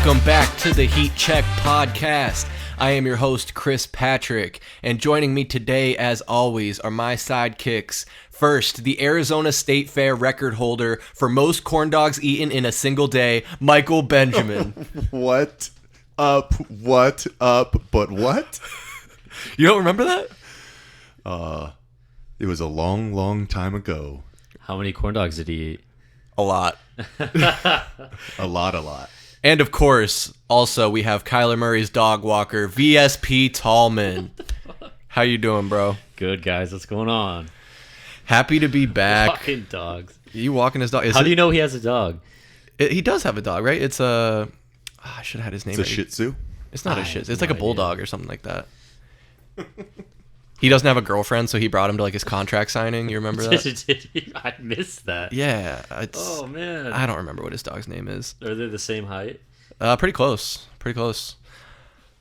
Welcome back to the Heat Check Podcast. I am your host, Chris Patrick, and joining me today, as always, are my sidekicks. First, the Arizona State Fair record holder for most corn dogs eaten in a single day, Michael Benjamin. What up, but what? You don't remember that? It was a long, long time ago. How many corn dogs did he eat? A lot. A lot. And of course, also, we have Kyler Murray's dog walker, VSP Tallman. How you doing, bro? Good, guys. What's going on? Happy to be back. Walking dogs. You walking his dog? How do you know he has a dog? He does have a dog, right? It's a... I should have had his name. It's a Shih Tzu? It's not a Shih Tzu. It's no like a bulldog or something like that. He doesn't have a girlfriend, so he brought him to like his contract signing. You remember that? I missed that. Yeah. Oh, man. I don't remember what his dog's name is. Are they the same height? Pretty close.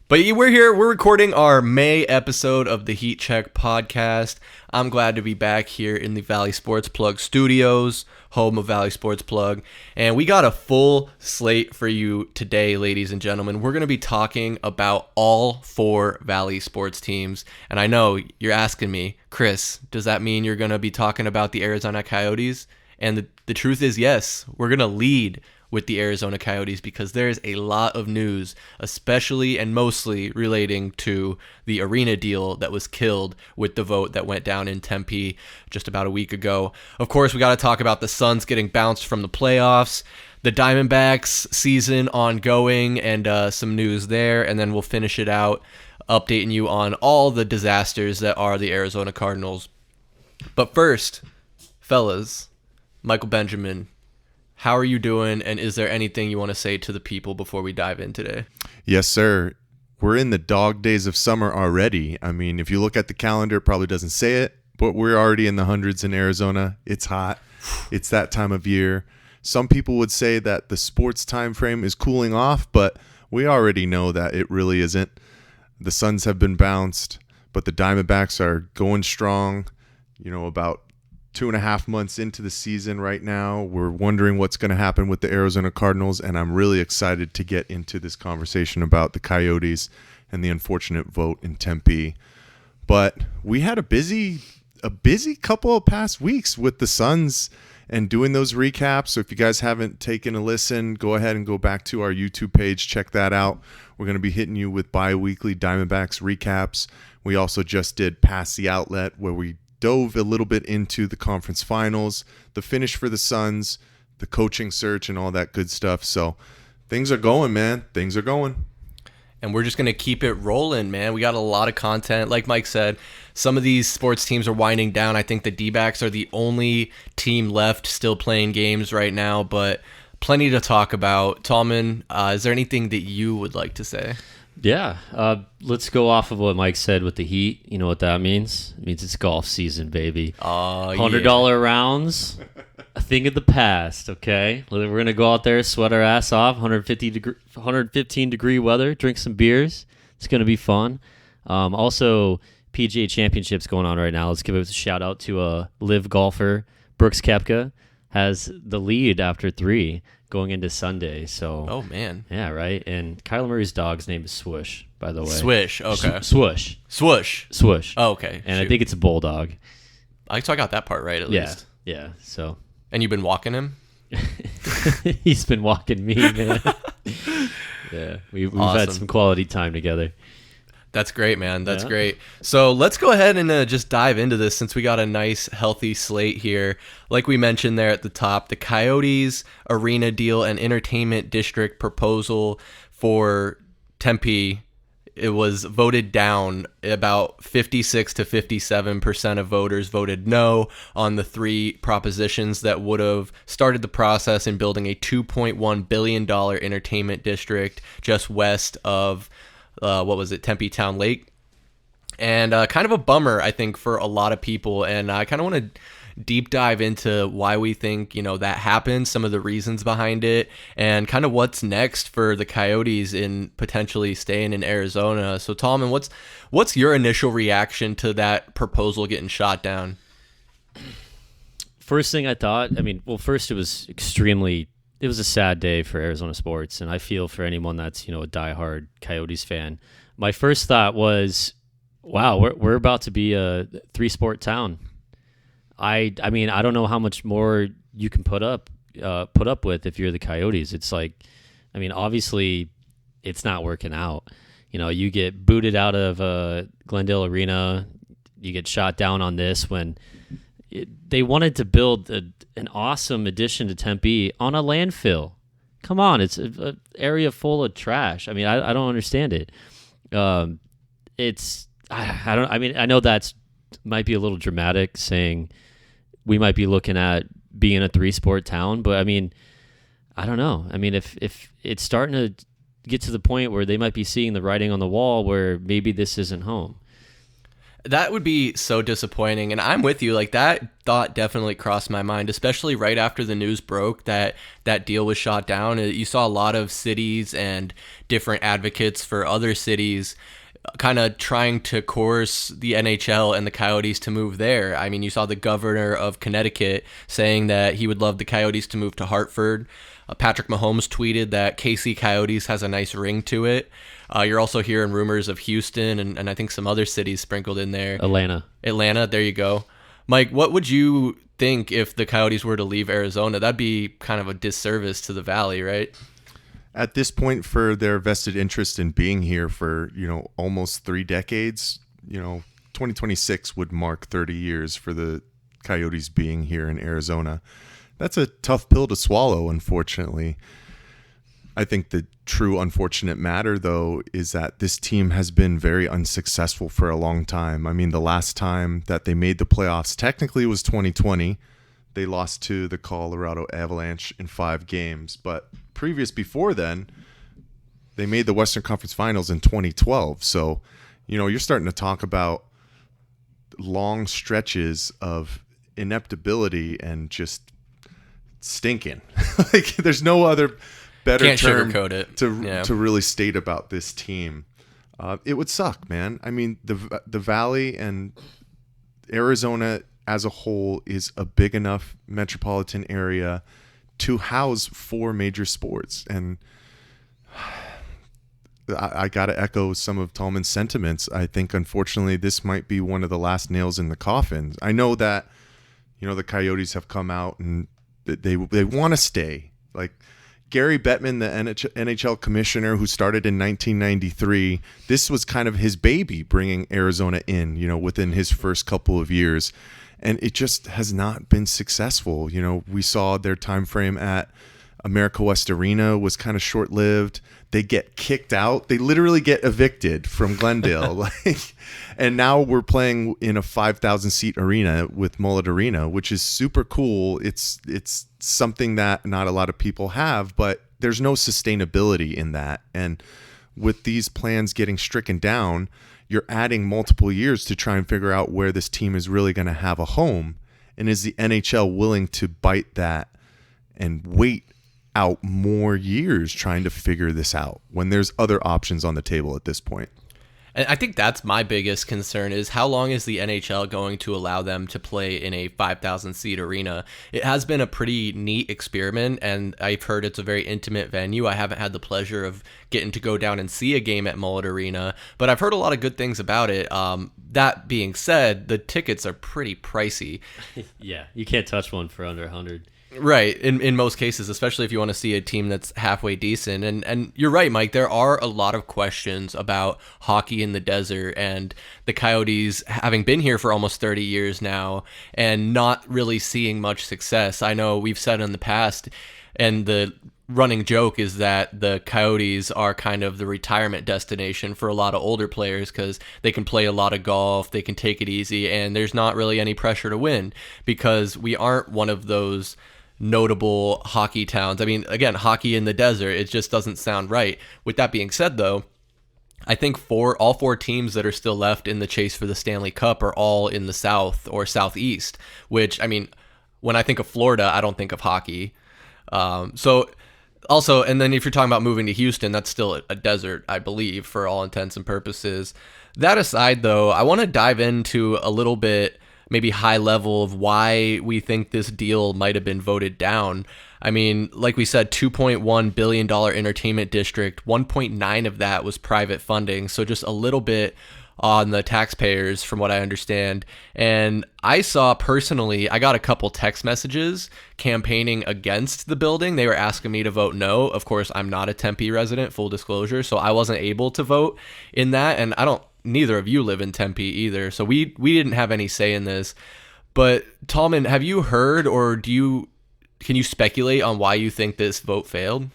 But we're here. We're recording our May episode of the Heat Check Podcast. I'm glad to be back here in the Valley Sports Plug studios, home of Valley Sports Plug. And we got a full slate for you today, ladies and gentlemen. We're going to be talking about all four Valley sports teams. And I know you're asking me, Chris, does that mean you're going to be talking about the Arizona Coyotes? And the truth is, yes, we're going to lead with the Arizona Coyotes because there's a lot of news, especially and mostly relating to the arena deal that was killed with the vote that went down in Tempe just about a week ago. Of course, we got to talk about the Suns getting bounced from the playoffs, the Diamondbacks season ongoing, and some news there, and then we'll finish it out updating you on all the disasters that are the Arizona Cardinals. But first, fellas, Michael Benjamin, how are you doing, and is there anything you want to say to the people before we dive in today? Yes, sir. We're in the dog days of summer already. I mean, if you look at the calendar, it probably doesn't say it, but we're already in the hundreds in Arizona. It's hot. It's that time of year. Some people would say that the sports time frame is cooling off, but we already know that it really isn't. The Suns have been bounced, but the Diamondbacks are going strong. You know, about 2.5 months into the season right now. We're wondering what's going to happen with the Arizona Cardinals, and I'm really excited to get into this conversation about the Coyotes and the unfortunate vote in Tempe. But we had a busy couple of past weeks with the Suns and doing those recaps. So if you guys haven't taken a listen, go ahead and go back to our YouTube page, check that out. We're going to be hitting you with bi-weekly Diamondbacks recaps. We also just did Pass the Outlet, where we dove a little bit into the conference finals, the finish for the Suns, the coaching search, and all that good stuff. So things are going, man. Things are going. And we're just going to keep it rolling, man. We got a lot of content. Like Mike said, some of these sports teams are winding down. I think the D-backs are the only team left still playing games right now, but plenty to talk about. Tallman, is there anything that you would like to say? Yeah. Let's go off of what Mike said with the Heat. You know what that means? It means it's golf season, baby. $100 rounds, a thing of the past, okay? We're going to go out there, sweat our ass off, 115 degree weather, drink some beers. It's going to be fun. Also, PGA Championships going on right now. Let's give a shout out to a live golfer. Brooks Koepka has the lead after 3 going into Sunday. So, oh man, yeah, right. And Kyler Murray's dog's name is Swoosh, by the way. Swish, okay. Swoosh. Oh, okay. And I think it's a bulldog. I got that part right at least. Yeah. So, and you've been walking him? He's been walking me, man. Yeah, we've awesome. had some quality time together. That's great, man. That's great. So let's go ahead and just dive into this since we got a nice, healthy slate here. Like we mentioned there at the top, the Coyotes arena deal and entertainment district proposal for Tempe, it was voted down. About 56 to 57% of voters voted no on the 3 propositions that would have started the process in building a $2.1 billion entertainment district just west of Tempe Town Lake. And kind of a bummer, I think, for a lot of people. And I kind of want to deep dive into why we think, that happened, some of the reasons behind it, and kind of what's next for the Coyotes in potentially staying in Arizona. So, Tallman, what's your initial reaction to that proposal getting shot down? First thing I thought, first it was extremely it was a sad day for Arizona sports, and I feel for anyone that's, a diehard Coyotes fan. My first thought was, wow, we're about to be a 3-sport town. I mean, I don't know how much more you can put up with if you're the Coyotes. It's like, I mean, obviously it's not working out. You get booted out of Glendale Arena, you get shot down on this when they wanted to build an awesome addition to Tempe on a landfill. Come on, it's an area full of trash. I mean, I don't understand it. I know that's might be a little dramatic saying we might be looking at being a 3-sport town, but I mean, I don't know. I mean, if it's starting to get to the point where they might be seeing the writing on the wall where maybe this isn't home. That would be so disappointing. And I'm with you. Like, that thought definitely crossed my mind, especially right after the news broke that that deal was shot down. You saw a lot of cities and different advocates for other cities kind of trying to coerce the NHL and the Coyotes to move there. I mean, you saw the governor of Connecticut saying that he would love the Coyotes to move to Hartford. Patrick Mahomes tweeted that KC Coyotes has a nice ring to it. You're also hearing rumors of Houston and I think some other cities sprinkled in there. Atlanta, there you go. Mike, what would you think if the Coyotes were to leave Arizona? That'd be kind of a disservice to the Valley, right? At this point, for their vested interest in being here for, almost 3 decades, 2026 would mark 30 years for the Coyotes being here in Arizona. That's a tough pill to swallow, unfortunately. I think the true unfortunate matter, though, is that this team has been very unsuccessful for a long time. I mean, the last time that they made the playoffs technically was 2020. They lost to the Colorado Avalanche in 5 games. But before then, they made the Western Conference Finals in 2012. So, you're starting to talk about long stretches of ineptability and just stinking. Like, there's no other better term to really state about this team. It would suck, man. I mean, the Valley and Arizona as a whole is a big enough metropolitan area to house 4 major sports. And I got to echo some of Tallman's sentiments. I think, unfortunately, this might be one of the last nails in the coffin. I know that, the Coyotes have come out and they want to stay. Like, Gary Bettman, the NHL commissioner who started in 1993, this was kind of his baby, bringing Arizona in, within his first couple of years. And it just has not been successful. We saw their time frame at America West Arena was kind of short-lived. They get kicked out. They literally get evicted from Glendale. And now we're playing in a 5,000-seat arena with Mullet Arena, which is super cool. It's something that not a lot of people have, but there's no sustainability in that. And with these plans getting stricken down, you're adding multiple years to try and figure out where this team is really going to have a home. And is the NHL willing to bite that and wait out more years trying to figure this out when there's other options on the table at this point? And I think that's my biggest concern is how long is the NHL going to allow them to play in a 5,000-seat arena? It has been a pretty neat experiment, and I've heard it's a very intimate venue. I haven't had the pleasure of getting to go down and see a game at Mullet Arena, but I've heard a lot of good things about it. That being said, the tickets are pretty pricey. Yeah, you can't touch one for under 100. Right, in most cases, especially if you want to see a team that's halfway decent. And you're right, Mike, there are a lot of questions about hockey in the desert and the Coyotes having been here for almost 30 years now and not really seeing much success. I know we've said in the past, and the running joke is that the Coyotes are kind of the retirement destination for a lot of older players because they can play a lot of golf, they can take it easy, and there's not really any pressure to win because we aren't one of those notable hockey towns. I mean, again, hockey in the desert, it just doesn't sound right. With that being said, though, I think all 4 teams that are still left in the chase for the Stanley Cup are all in the South or Southeast, which, I mean, when I think of Florida, I don't think of hockey. So also, and then if you're talking about moving to Houston, that's still a desert, I believe, for all intents and purposes. That aside, though, I want to dive into a little bit maybe high level of why we think this deal might have been voted down. I mean, like we said, $2.1 billion entertainment district, 1.9 of that was private funding. So just a little bit on the taxpayers from what I understand. And I saw personally, I got a couple text messages campaigning against the building. They were asking me to vote no. Of course, I'm not a Tempe resident, full disclosure, so I wasn't able to vote in that. And neither of you live in Tempe either. So we didn't have any say in this. But Tallman, have you heard or can you speculate on why you think this vote failed?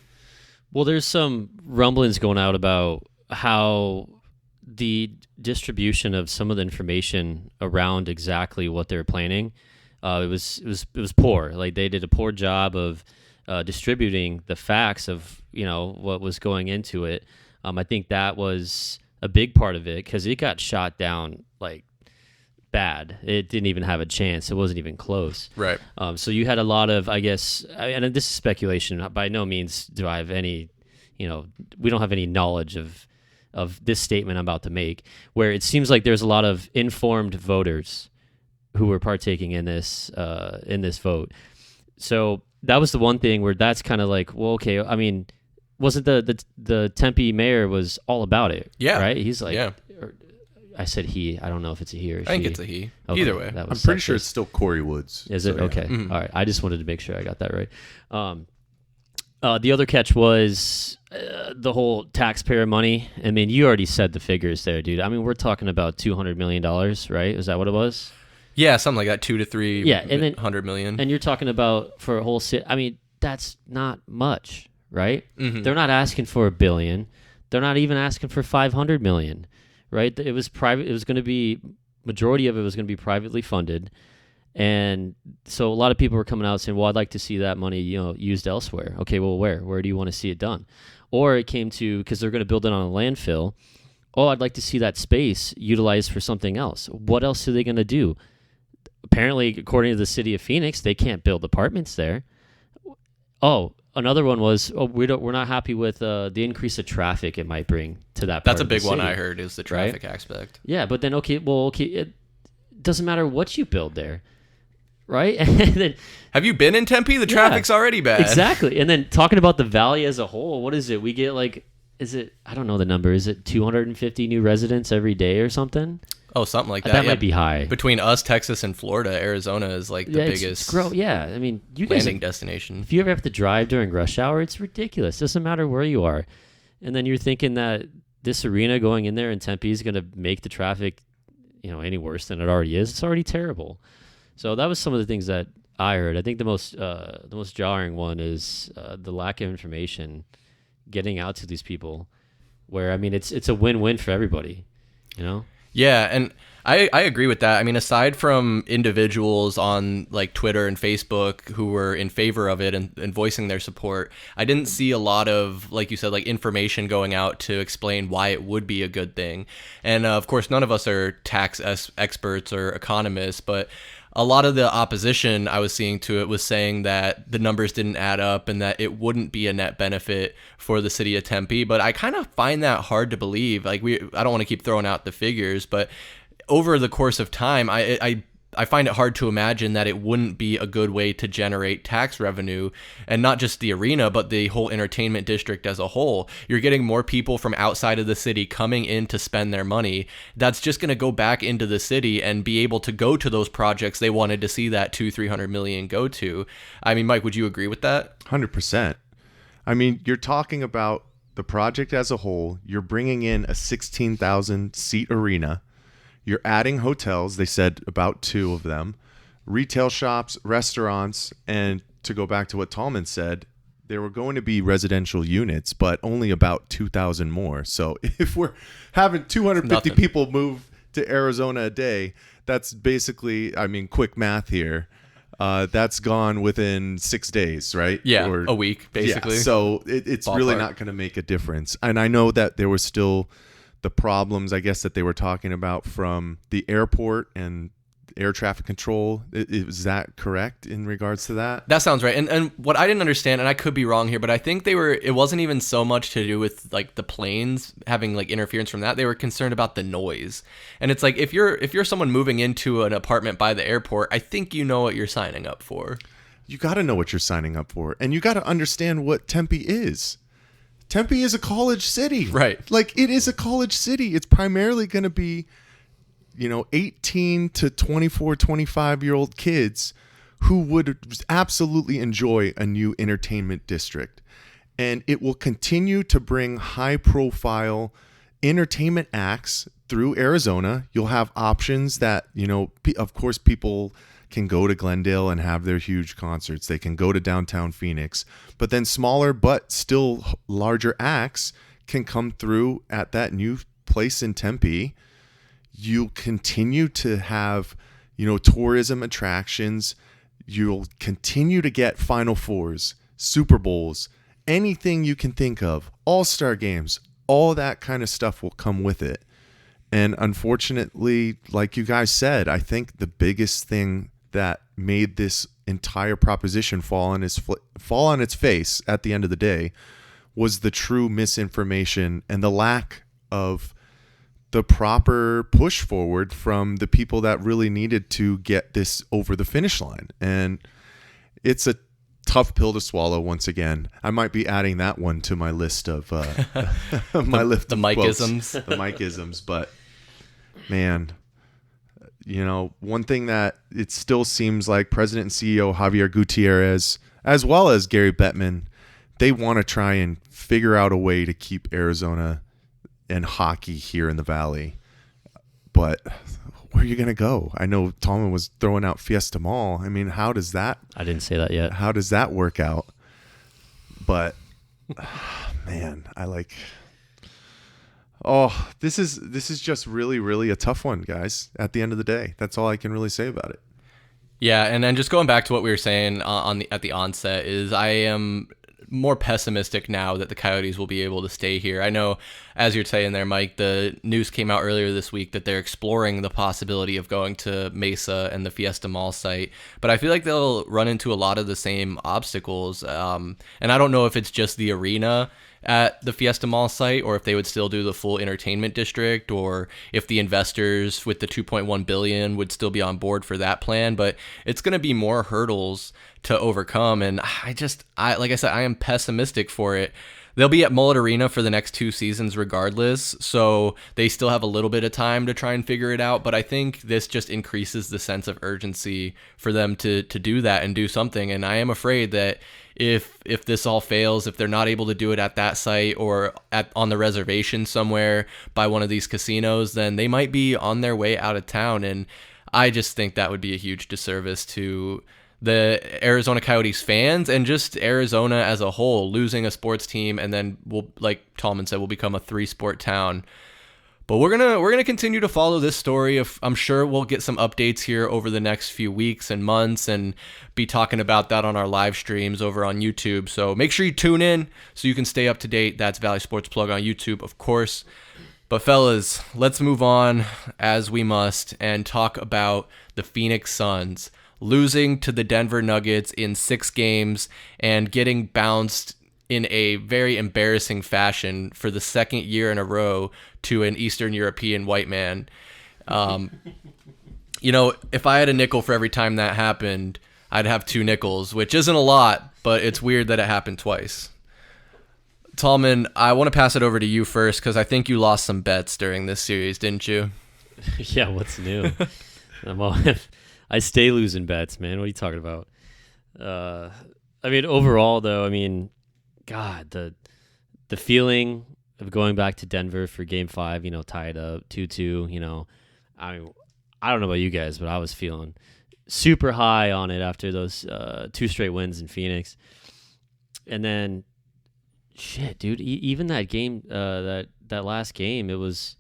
Well, there's some rumblings going out about how the distribution of some of the information around exactly what they're planning, it was poor. Like they did a poor job of distributing the facts of what was going into it. I think that was a big part of it because it got shot down like bad. It didn't even have a chance. It wasn't even close. Right. So you had a lot of, I guess, and this is speculation. By no means do I have any, we don't have any knowledge of this statement I'm about to make, where it seems like there's a lot of informed voters who were partaking in this vote. So that was the one thing where that's kind of like, well, okay. I mean, wasn't the Tempe mayor was all about it? Yeah. Right. He's like, yeah. I said he. I don't know if it's a he or a she. I think it's a he. Okay, Either way. I'm pretty sure it's still Corey Woods. Is it? So, yeah. Okay. Mm-hmm. All right. I just wanted to make sure I got that right. The other catch was the whole taxpayer money. I mean, you already said the figures there, dude. I mean, we're talking about $200 million, right? Is that what it was? Yeah, something like that, 2 to 3. Yeah, and then 100 million. And you're talking about for a whole city. I mean, that's not much, right? Mm-hmm. They're not asking for $1 billion. They're not even asking for $500 million, right? It was private. It was going to be majority of it was going to be privately funded. And so a lot of people were coming out saying, well, I'd like to see that money, used elsewhere. Okay, well, where do you want to see it done? Or it came to, because they're going to build it on a landfill. Oh, I'd like to see that space utilized for something else. What else are they going to do? Apparently, according to the city of Phoenix, they can't build apartments there. Oh, another one was, we're not happy with the increase of traffic it might bring to that part That's a of the big one city. I heard is the traffic aspect. Yeah, but then, it doesn't matter what you build there. Right? And then, have you been in Tempe? The traffic's already bad. Exactly. And then talking about the valley as a whole, what is it? We get I don't know the number. Is it 250 new residents every day or something? Oh, something like that. That might be high. Between us, Texas, and Florida, Arizona is like the biggest I mean, you guys landing destination. If you ever have to drive during rush hour, it's ridiculous. Doesn't matter where you are. And then you're thinking that this arena going in there in Tempe is going to make the traffic, any worse than it already is. It's already terrible. So that was some of the things that I heard. I think the most jarring one is the lack of information getting out to these people. Where I mean, it's a win-win for everybody, Yeah, and I agree with that. I mean, aside from individuals on like Twitter and Facebook who were in favor of it and voicing their support, I didn't see a lot of, like you said, like information going out to explain why it would be a good thing. And of course, none of us are tax experts or economists, but a lot of the opposition I was seeing to it was saying that the numbers didn't add up and that it wouldn't be a net benefit for the city of Tempe. But I kind of find that hard to believe. Like I don't want to keep throwing out the figures, but over the course of time, I find it hard to imagine that it wouldn't be a good way to generate tax revenue, and not just the arena, but the whole entertainment district as a whole. You're getting more people from outside of the city coming in to spend their money. That's just going to go back into the city and be able to go to those projects they wanted to see that $200-300 million go to. I mean, Mike, would you agree with that? 100%. I mean, you're talking about the project as a whole. You're bringing in a 16,000 seat arena. You're adding hotels, they said about 2 of them, retail shops, restaurants, and to go back to what Tallman said, there were going to be residential units, but only about 2,000 more. So if we're having 250 people move to Arizona a day, that's basically, I mean, quick math here. That's gone within 6 days, right? Yeah, or a week, basically. Yeah, so it's really not going to make a difference. And I know that there was still the problems, I guess, that they were talking about from the airport and air traffic control. Is that correct in regards to that? That sounds right. And what I didn't understand, and I could be wrong here, but I think it wasn't even so much to do with like the planes having like interference from that. They were concerned about the noise. And it's like, if you're someone moving into an apartment by the airport, I think you know what you're signing up for. you got to know what you're signing up for, and you got to understand what Tempe is. Tempe is a college city. Right. Like, it is a college city. It's primarily going to be, 18 to 24, 25-year-old kids who would absolutely enjoy a new entertainment district. And it will continue to bring high-profile entertainment acts through Arizona. You'll have options that, of course, people can go to Glendale and have their huge concerts. They can go to downtown Phoenix. But then smaller but still larger acts can come through at that new place in Tempe. You'll continue to have, tourism attractions. You'll continue to get Final Fours, Super Bowls, anything you can think of, All-Star games, all that kind of stuff will come with it. And unfortunately, like you guys said, I think the biggest thing that made this entire proposition fall on its face at the end of the day was the true misinformation and the lack of the proper push forward from the people that really needed to get this over the finish line. And it's a tough pill to swallow once again. I might be adding that one to my list of the Mike-isms. The Mike-isms, but man, one thing that it still seems like President and CEO Javier Gutierrez, as well as Gary Bettman, they want to try and figure out a way to keep Arizona and hockey here in the Valley. But where are you going to go? I know Tallman was throwing out Fiesta Mall. I mean, how does that... I didn't say that yet. How does that work out? But, man, this is just really, really a tough one, guys. At the end of the day, that's all I can really say about it. Yeah, and then just going back to what we were saying at the onset is I am more pessimistic now that the Coyotes will be able to stay here. I know, as you're saying there, Mike, the news came out earlier this week that they're exploring the possibility of going to Mesa and the Fiesta Mall site, but I feel like they'll run into a lot of the same obstacles. And I don't know if it's just the arena at the Fiesta Mall site, or if they would still do the full entertainment district, or if the investors with the $2.1 billion would still be on board for that plan. But it's going to be more hurdles to overcome, and like I said, I am pessimistic for it. They'll be at Mullet Arena for the next 2 seasons regardless, so they still have a little bit of time to try and figure it out, but I think this just increases the sense of urgency for them to do that and do something. And I am afraid that if this all fails, if they're not able to do it at that site or on the reservation somewhere by one of these casinos, then they might be on their way out of town. And I just think that would be a huge disservice to the Arizona Coyotes fans and just Arizona as a whole, losing a sports team, and then like Tallman said, we'll become a 3-sport town. But we're gonna continue to follow this story. I'm sure we'll get some updates here over the next few weeks and months, and be talking about that on our live streams over on YouTube. So make sure you tune in so you can stay up to date. That's Valley Sports Plug on YouTube, of course. But fellas, let's move on, as we must, and talk about the Phoenix Suns losing to the Denver Nuggets in 6 games and getting bounced in a very embarrassing fashion for the second year in a row to an Eastern European white man. If I had a nickel for every time that happened, I'd have 2 nickels, which isn't a lot, but it's weird that it happened twice. Tallman, I want to pass it over to you first, because I think you lost some bets during this series, didn't you? Yeah, what's new? I stay losing bets, man. What are you talking about? Overall, though, God, the feeling of going back to Denver for Game 5, tied up 2-2, I don't know about you guys, but I was feeling super high on it after those 2 straight wins in Phoenix. And then, shit, dude, even that game, that last game, it was,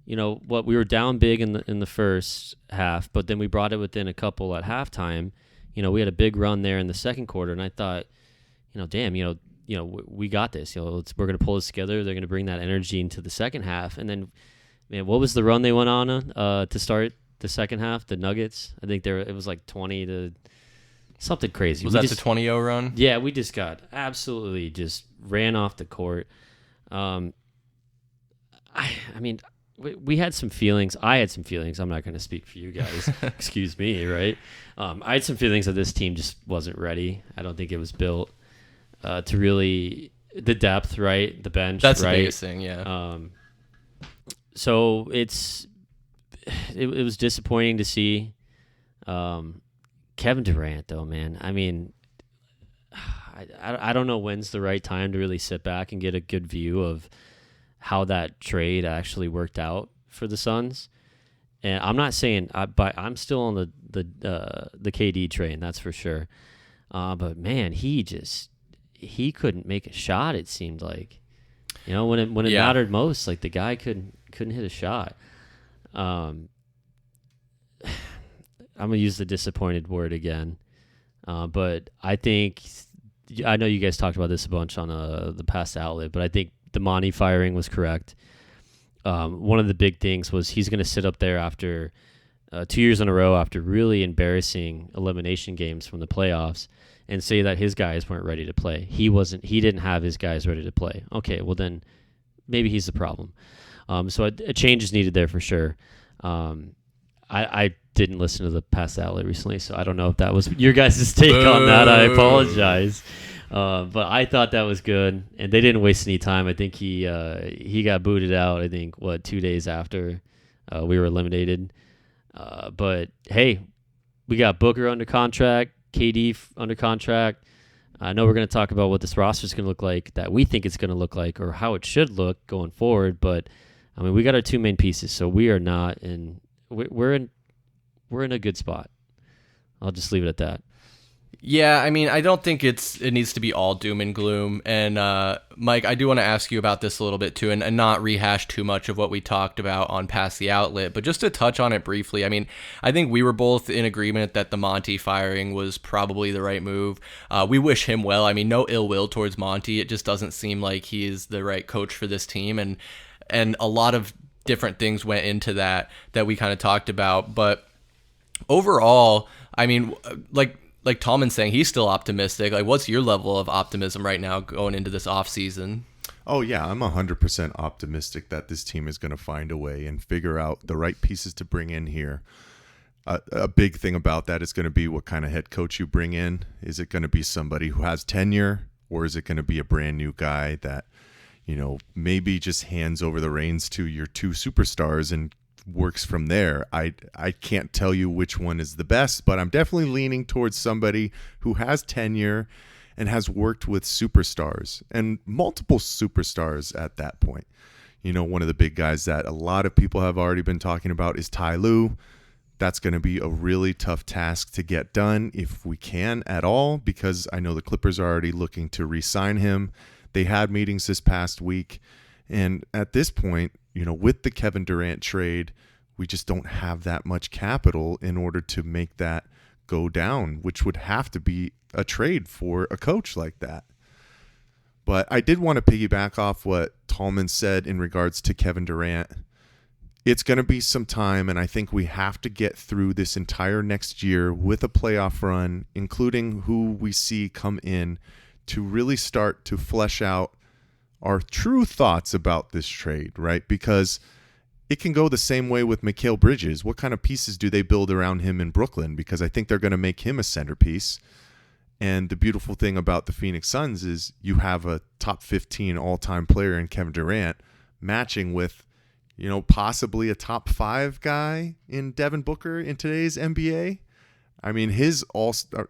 we were down big in the first half, but then we brought it within a couple at halftime. We had a big run there in the second quarter, and I thought, damn, we got this. We're going to pull this together. They're going to bring that energy into the second half. And then, man, what was the run they went on to start the second half? The Nuggets, I think it was like 20 to something crazy. Was that the 20-0 run? Yeah, we just got absolutely just ran off the court. we had some feelings. I had some feelings. I'm not going to speak for you guys. Excuse me, right? I had some feelings that this team just wasn't ready. I don't think it was built to really the depth, right? The bench, That's right? the biggest thing, yeah. So it was disappointing to see. Kevin Durant, though, man. I mean, I don't know when's the right time to really sit back and get a good view of how that trade actually worked out for the Suns. And I'm not saying, but I'm still on the KD train, that's for sure. But man, he couldn't make a shot. It seemed like, when it mattered most, like the guy couldn't hit a shot. I'm gonna use the disappointed word again, but I know you guys talked about this a bunch on the past outlet, but I think the Monty firing was correct. One of the big things was he's going to sit up there after 2 years in a row after really embarrassing elimination games from the playoffs and say that his guys weren't ready to play. He didn't have his guys ready to play. Okay, well then maybe he's the problem. So a change is needed there for sure. I didn't listen to the past outlet recently, so I don't know if that was your guys' take on that. I apologize. But I thought that was good, and they didn't waste any time. I think he got booted out, 2 days after we were eliminated. But, hey, we got Booker under contract, KD under contract. I know we're going to talk about what this roster is going to look like, that we think it's going to look like, or how it should look going forward. But, I mean, we got our two main pieces, so we are not in – we're in a good spot. I'll just leave it at that. Yeah, I mean, I don't think it needs to be all doom and gloom. And Mike, I do want to ask you about this a little bit too, and not rehash too much of what we talked about on Past the Outlet, but just to touch on it briefly. I mean, I think we were both in agreement that the Monty firing was probably the right move. We wish him well. I mean, no ill will towards Monty. It just doesn't seem like he is the right coach for this team, and a lot of different things went into that we kind of talked about. But overall, I mean, like Tallman's saying, he's still optimistic. Like, what's your level of optimism right now going into this offseason? Oh, yeah, I'm 100% optimistic that this team is going to find a way and figure out the right pieces to bring in here. A big thing about that is going to be what kind of head coach you bring in. Is it going to be somebody who has tenure, or is it going to be a brand new guy that, maybe just hands over the reins to your two superstars and works from there? I can't tell you which one is the best, but I'm definitely leaning towards somebody who has tenure and has worked with superstars and multiple superstars at that point. One of the big guys that a lot of people have already been talking about is Ty Lue. That's going to be a really tough task to get done if we can at all, because I know the Clippers are already looking to re-sign him. They had meetings this past week, and at this point, with the Kevin Durant trade, we just don't have that much capital in order to make that go down, which would have to be a trade for a coach like that. But I did want to piggyback off what Tallman said in regards to Kevin Durant. It's going to be some time, and I think we have to get through this entire next year with a playoff run, including who we see come in, to really start to flesh out our true thoughts about this trade, right? Because it can go the same way with Mikal Bridges. What kind of pieces do they build around him in Brooklyn? Because I think they're going to make him a centerpiece. And the beautiful thing about the Phoenix Suns is you have a top 15 all-time player in Kevin Durant matching with, possibly a top 5 guy in Devin Booker in today's NBA. I mean, his all-star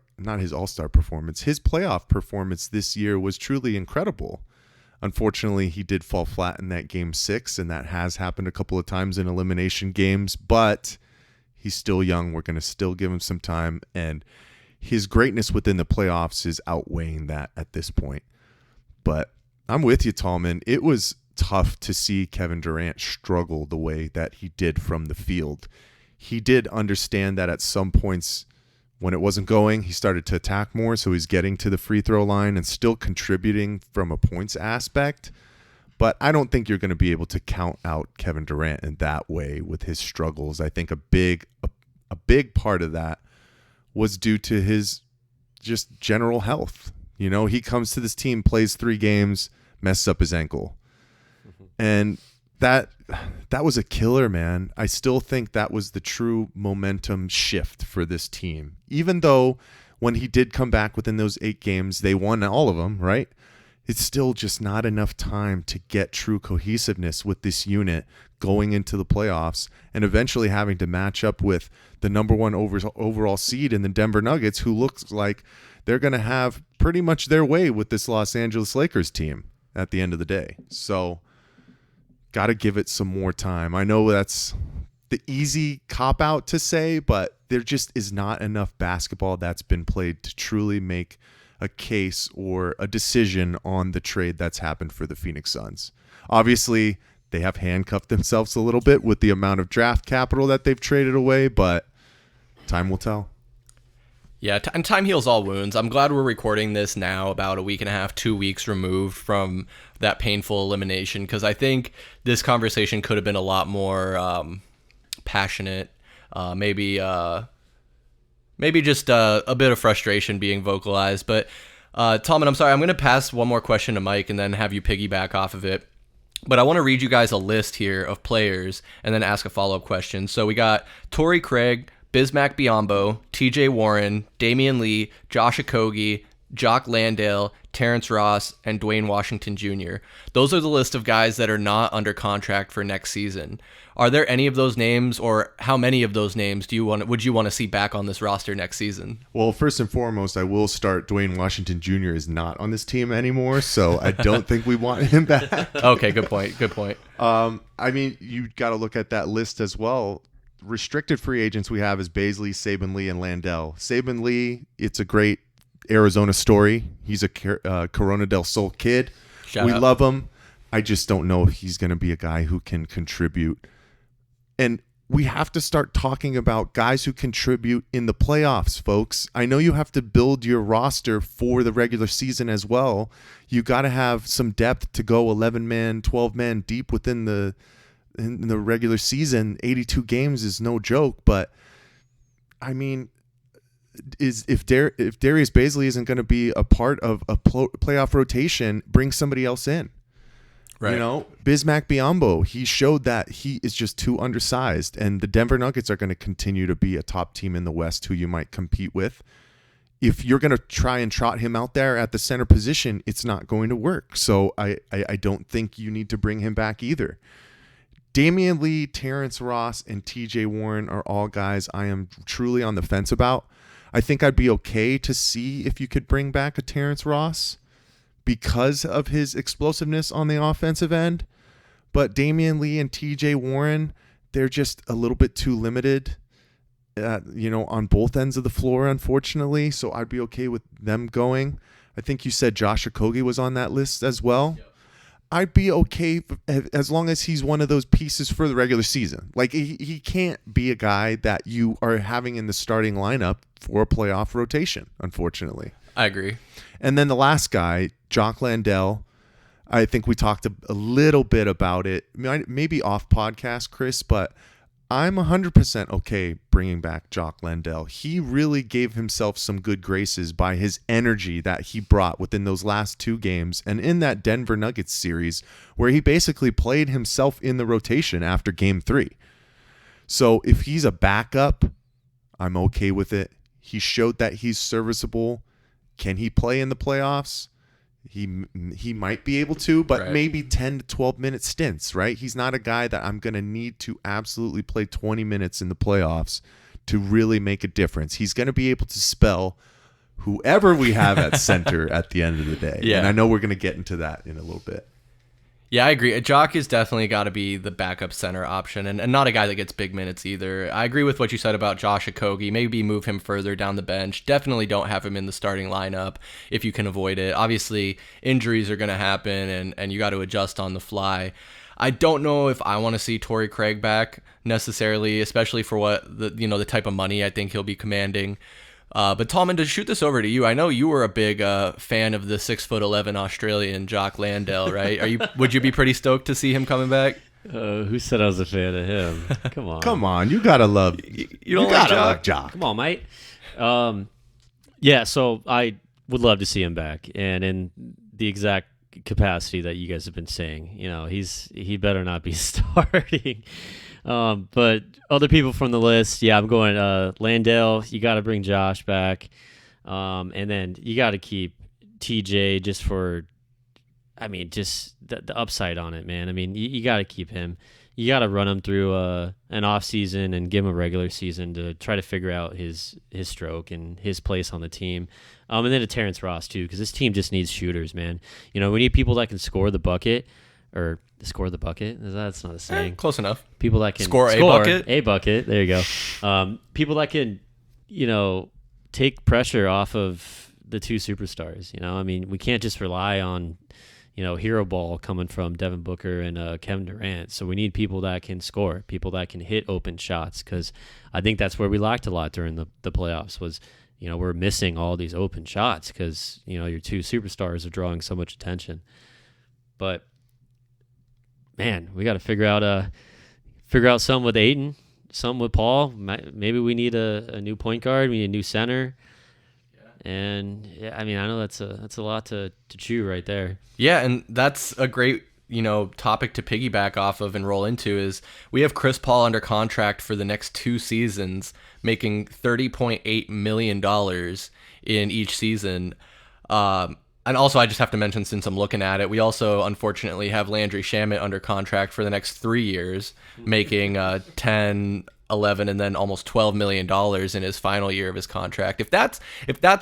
performance, his playoff performance this year was truly incredible. Unfortunately, he did fall flat in that game 6, and that has happened a couple of times in elimination games, but he's still young. We're going to still give him some time, and his greatness within the playoffs is outweighing that at this point. But I'm with you, Tallman. It was tough to see Kevin Durant struggle the way that he did from the field. He did understand that at some points when it wasn't going, he started to attack more, so he's getting to the free throw line and still contributing from a points aspect. But I don't think you're going to be able to count out Kevin Durant in that way with his struggles. I think a big part of that was due to his just general health. He comes to this team, plays 3 games, messes up his ankle. And that that was a killer, man. I still think that was the true momentum shift for this team. Even though when he did come back within those 8 games, they won all of them, right? It's still just not enough time to get true cohesiveness with this unit going into the playoffs and eventually having to match up with the number 1 overall seed in the Denver Nuggets, who looks like they're going to have pretty much their way with this Los Angeles Lakers team at the end of the day. So got to give it some more time. I know that's the easy cop-out to say, but there just is not enough basketball that's been played to truly make a case or a decision on the trade that's happened for the Phoenix Suns. Obviously, they have handcuffed themselves a little bit with the amount of draft capital that they've traded away, but time will tell. Yeah, and time heals all wounds. I'm glad we're recording this now, about a week and a half, 2 weeks removed from that painful elimination, because I think this conversation could have been a lot more passionate, maybe just a bit of frustration being vocalized. But Tallman, I'm sorry, I'm going to pass one more question to Mike and then have you piggyback off of it. But I want to read you guys a list here of players and then ask a follow-up question. So we got Torrey Craig, Bismack Biyombo, TJ Warren, Damian Lee, Josh Okogie, Jock Landale, Terrence Ross, and Dwayne Washington Jr. Those are the list of guys that are not under contract for next season. Are there any of those names, or how many of those names would you want to see back on this roster next season? Well, first and foremost, I will start. Dwayne Washington Jr. is not on this team anymore, so I don't think we want him back. Okay, good point. I mean, you got to look at that list as well. Restricted free agents we have is Baisley, Saban Lee, and Landell. Saban Lee, it's a great Arizona story. He's a Corona del Sol kid. We love him. I just don't know if he's going to be a guy who can contribute. And we have to start talking about guys who contribute in the playoffs, folks. I know you have to build your roster for the regular season as well. You got to have some depth to go 11-man, 12-man deep within the regular season. 82 games is no joke, but I mean, if Darius Baisley isn't going to be a part of a playoff rotation, bring somebody else in. Right. You know, Bismack Biyombo, he showed that he is just too undersized, and the Denver Nuggets are going to continue to be a top team in the West who you might compete with. If you're going to try and trot him out there at the center position, it's not going to work. So I don't think you need to bring him back either. Damian Lee, Terrence Ross, and TJ Warren are all guys I am truly on the fence about. I think I'd be okay to see if you could bring back a Terrence Ross because of his explosiveness on the offensive end. But Damian Lee and TJ Warren, they're just a little bit too limited, on both ends of the floor, unfortunately. So I'd be okay with them going. I think you said Josh Okogie was on that list as well. Yep. I'd be okay as long as he's one of those pieces for the regular season. Like, he can't be a guy that you are having in the starting lineup for a playoff rotation, unfortunately. I agree. And then the last guy, Jock Landale, I think we talked a little bit about it, maybe off podcast, Chris, but I'm 100% okay bringing back Jock Landale. He really gave himself some good graces by his energy that he brought within those last 2 games and in that Denver Nuggets series where he basically played himself in the rotation after game 3. So if he's a backup, I'm okay with it. He showed that he's serviceable. Can he play in the playoffs? He might be able to, but right. Maybe 10 to 12-minute stints, right? He's not a guy that I'm going to need to absolutely play 20 minutes in the playoffs to really make a difference. He's going to be able to spell whoever we have at center at the end of the day. Yeah. And I know we're going to get into that in a little bit. Yeah, I agree. Jock has definitely got to be the backup center option and not a guy that gets big minutes either. I agree with what you said about Josh Okogie. Maybe move him further down the bench. Definitely don't have him in the starting lineup if you can avoid it. Obviously, injuries are going to happen and you got to adjust on the fly. I don't know if I want to see Torrey Craig back necessarily, especially for what the type of money I think he'll be commanding. But Tallman, to shoot this over to you, I know you were a big fan of the 6'11" Australian Jock Landale, right? Would you be pretty stoked to see him coming back? Who said I was a fan of him? Come on, you gotta love. You don't like love Jock. Come on, mate. Yeah, so I would love to see him back, and in the exact capacity that you guys have been saying. He better not be starting. But other people from the list, I'm going Landale. You got to bring Josh back, and then you got to keep TJ just for, just the upside on it, man. You got to keep him. You got to run him through an off season and give him a regular season to try to figure out his stroke and his place on the team. And then to Terrence Ross too, because this team just needs shooters, man. We need people that can score the bucket. Or score the bucket? That's not a saying. Close enough. People that can score a bucket. A bucket. There you go. People that can, take pressure off of the two superstars. We can't just rely on, hero ball coming from Devin Booker and Kevin Durant. So we need people that can score, people that can hit open shots, because I think that's where we lacked a lot during the playoffs was, we're missing all these open shots because, your two superstars are drawing so much attention. But man, we got to figure out something with Ayton, something with Paul. Maybe we need a new point guard. We need a new center. Yeah. And I know that's a lot to chew right there. Yeah, and that's a great topic to piggyback off of and roll into is we have Chris Paul under contract for the next 2 seasons, making $30.8 million in each season. And also, I just have to mention, since I'm looking at it, we also, unfortunately, have Landry Shamet under contract for the next 3 years, making 10, 11, and then almost $12 million in his final year of his contract. If that's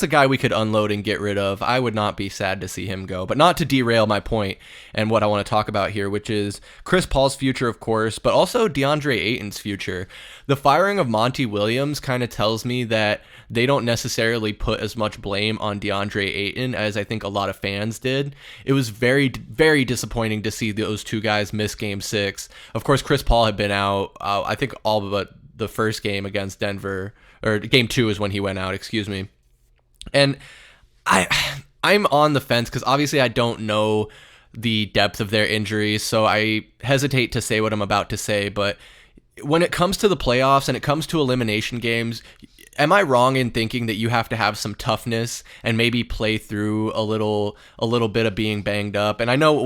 a guy we could unload and get rid of, I would not be sad to see him go. But not to derail my point and what I want to talk about here, which is Chris Paul's future, of course, but also DeAndre Ayton's future. The firing of Monty Williams kind of tells me that they don't necessarily put as much blame on DeAndre Ayton as I think a lot of fans did. It was very, very disappointing to see those two guys miss Game 6. Of course, Chris Paul had been out, I think all but the first game against Denver, or Game 2 is when he went out, excuse me. And I'm on the fence because obviously I don't know the depth of their injuries, so I hesitate to say what I'm about to say, but when it comes to the playoffs and it comes to elimination games, am I wrong in thinking that you have to have some toughness and maybe play through a little bit of being banged up? And I know,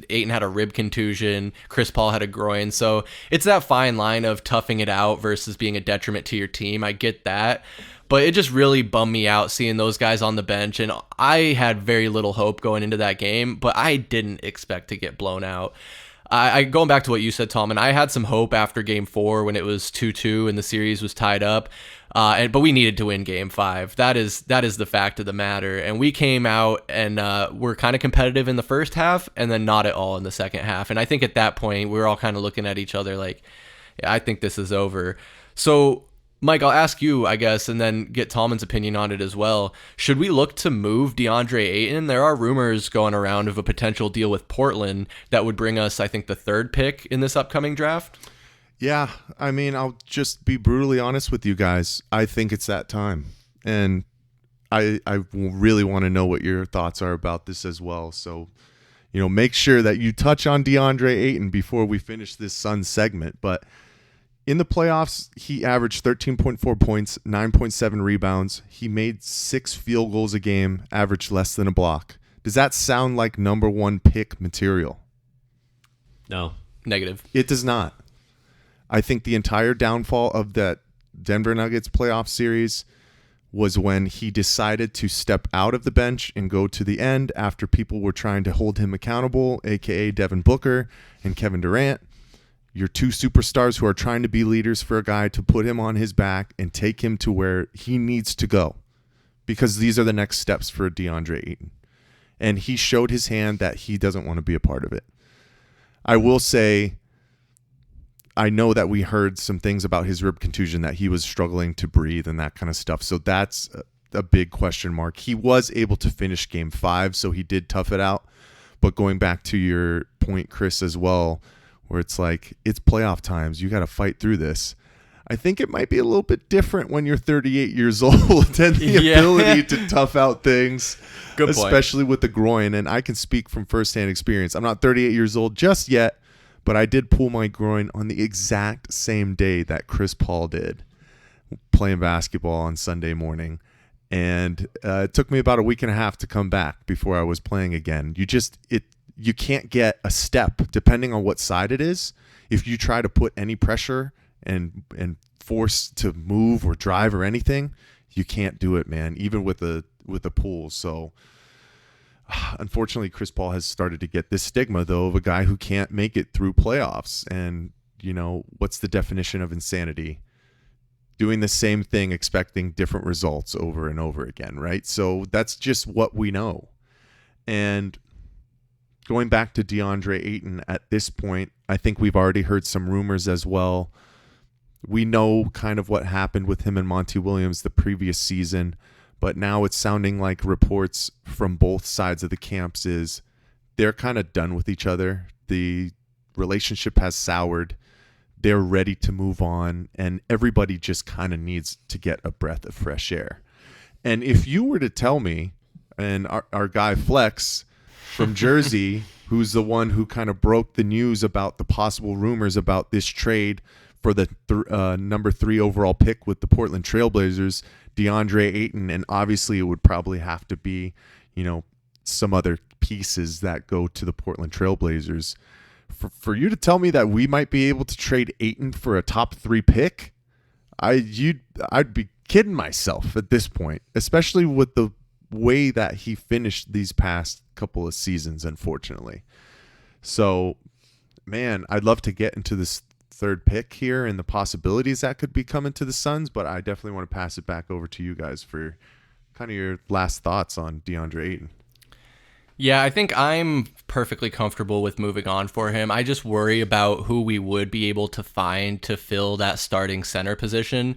Ayton had a rib contusion, Chris Paul had a groin, so it's that fine line of toughing it out versus being a detriment to your team. I get that, but it just really bummed me out seeing those guys on the bench, and I had very little hope going into that game, but I didn't expect to get blown out. Going back to what you said, Tallman, I had some hope after Game 4 when it was 2-2 and the series was tied up. But we needed to win Game 5. That is the fact of the matter. And we came out and were kind of competitive in the first half, and then not at all in the second half. And I think at that point we were all kind of looking at each other like, yeah, I think this is over. So, Mike, I'll ask you, I guess, and then get Tallman's opinion on it as well. Should we look to move DeAndre Ayton? There are rumors going around of a potential deal with Portland that would bring us, I think, the 3rd pick in this upcoming draft. Yeah, I'll just be brutally honest with you guys. I think it's that time. And I really want to know what your thoughts are about this as well. So, make sure that you touch on DeAndre Ayton before we finish this Suns segment. But in the playoffs, he averaged 13.4 points, 9.7 rebounds. He made 6 field goals a game, averaged less than a block. Does that sound like number 1 pick material? No. Negative. It does not. I think the entire downfall of that Denver Nuggets playoff series was when he decided to step out of the bench and go to the end after people were trying to hold him accountable, a.k.a. Devin Booker and Kevin Durant. Your 2 superstars who are trying to be leaders for a guy to put him on his back and take him to where he needs to go, because these are the next steps for DeAndre Ayton. And he showed his hand that he doesn't want to be a part of it. I will say, I know that we heard some things about his rib contusion, that he was struggling to breathe and that kind of stuff. So that's a big question mark. He was able to finish Game 5, so he did tough it out. But going back to your point, Chris, as well, where it's like, it's playoff times, you got to fight through this. I think it might be a little bit different when you're 38 years old and the ability to tough out things, Good especially point. With the groin. And I can speak from firsthand experience. I'm not 38 years old just yet, but I did pull my groin on the exact same day that Chris Paul did, playing basketball on Sunday morning. And it took me about a week and a half to come back before I was playing again. you can't get a step depending on what side it is. If you try to put any pressure and force to move or drive or anything, you can't do it, man, even with a pool. So unfortunately, Chris Paul has started to get this stigma, though, of a guy who can't make it through playoffs. And, what's the definition of insanity? Doing the same thing, expecting different results over and over again, right? So that's just what we know. And going back to DeAndre Ayton at this point, I think we've already heard some rumors as well. We know kind of what happened with him and Monty Williams the previous season, but now it's sounding like reports from both sides of the camps is they're kind of done with each other. The relationship has soured. They're ready to move on, and everybody just kind of needs to get a breath of fresh air. And if you were to tell me, and our guy Flex from Jersey, who's the one who kind of broke the news about the possible rumors about this trade for the number 3 overall pick with the Portland Trailblazers, DeAndre Ayton, and obviously it would probably have to be, some other pieces that go to the Portland Trailblazers. For you to tell me that we might be able to trade Ayton for a top 3 pick, I'd be kidding myself at this point, especially with the way that he finished these past couple of seasons, unfortunately. So, man, I'd love to get into this 3rd pick here and the possibilities that could be coming to the Suns, but I definitely want to pass it back over to you guys for kind of your last thoughts on DeAndre Ayton. Yeah, I think I'm perfectly comfortable with moving on for him. I just worry about who we would be able to find to fill that starting center position.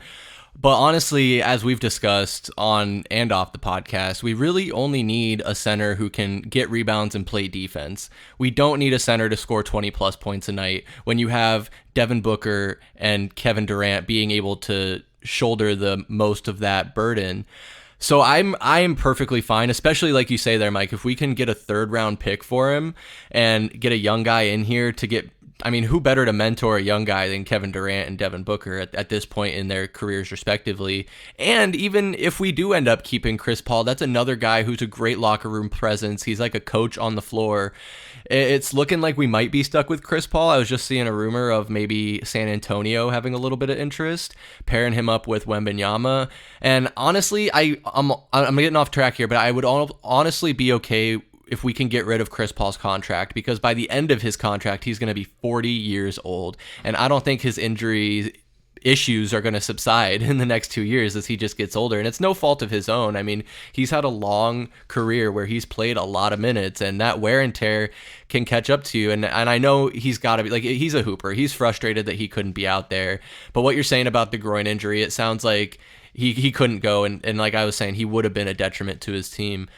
But honestly, as we've discussed on and off the podcast, we really only need a center who can get rebounds and play defense. We don't need a center to score 20 plus points a night when you have Devin Booker and Kevin Durant being able to shoulder the most of that burden. So I'm perfectly fine, especially like you say there, Mike, if we can get a 3rd round pick for him and get a young guy in here to get, who better to mentor a young guy than Kevin Durant and Devin Booker at this point in their careers respectively. And even if we do end up keeping Chris Paul, that's another guy who's a great locker room presence. He's like a coach on the floor. It's looking like we might be stuck with Chris Paul. I was just seeing a rumor of maybe San Antonio having a little bit of interest, pairing him up with Wembanyama. And honestly, I'm getting off track here, but I would honestly be okay if we can get rid of Chris Paul's contract, because by the end of his contract, he's going to be 40 years old. And I don't think his injury issues are going to subside in the next 2 years as he just gets older. And it's no fault of his own. He's had a long career where he's played a lot of minutes, and that wear and tear can catch up to you. And I know he's got to be, he's a hooper. He's frustrated that he couldn't be out there. But what you're saying about the groin injury, it sounds like he couldn't go. And like I was saying, he would have been a detriment to his team.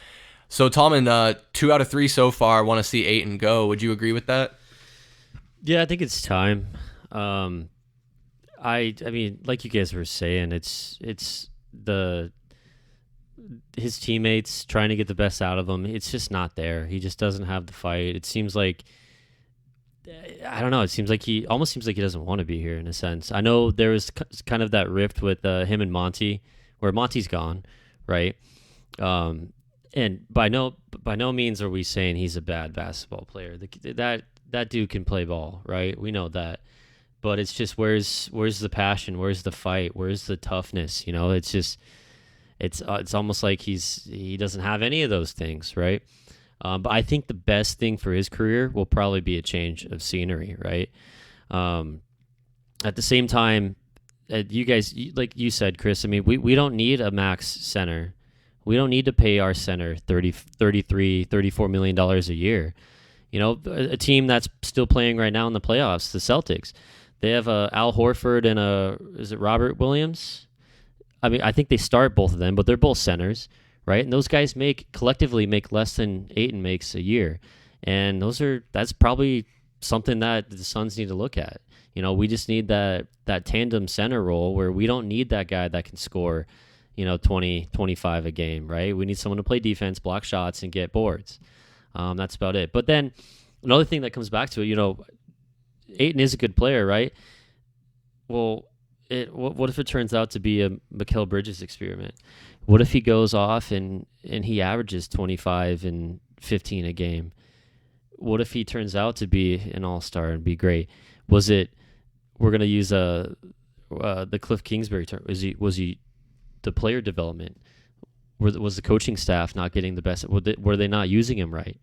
So, Tallman, 2 out of 3 so far want to see Ayton go. Would you agree with that? Yeah, I think it's time. I mean, like you guys were saying, it's his teammates trying to get the best out of him. It's just not there. He just doesn't have the fight. It seems like, I don't know. It seems like he doesn't want to be here in a sense. I know there was kind of that rift with him and Monty, where Monty's gone, right? And by no means are we saying he's a bad basketball player. That dude can play ball, right? We know that. But it's just where's the passion? Where's the fight? Where's the toughness? It's just it's almost like he doesn't have any of those things, right? But I think the best thing for his career will probably be a change of scenery, right? At the same time, you guys, like you said, Chris, we don't need a max center. We don't need to pay our center $34 million a year. A team that's still playing right now in the playoffs, the Celtics, they have Al Horford and is it Robert Williams? I think they start both of them, but they're both centers, right? And those guys collectively make less than Ayton makes a year. And that's probably something that the Suns need to look at. We just need that tandem center role where we don't need that guy that can score 20, 25 a game, right? We need someone to play defense, block shots, and get boards. That's about it. But then another thing that comes back to it, Ayton is a good player, right? Well, what if it turns out to be a Mikal Bridges experiment? What if he goes off and he averages 25 and 15 a game? what if he turns out to be an all-star and be great? Was it, we're going to use the Cliff Kingsbury term, was he the player development? Was the coaching staff not getting the best? Were they not using him right?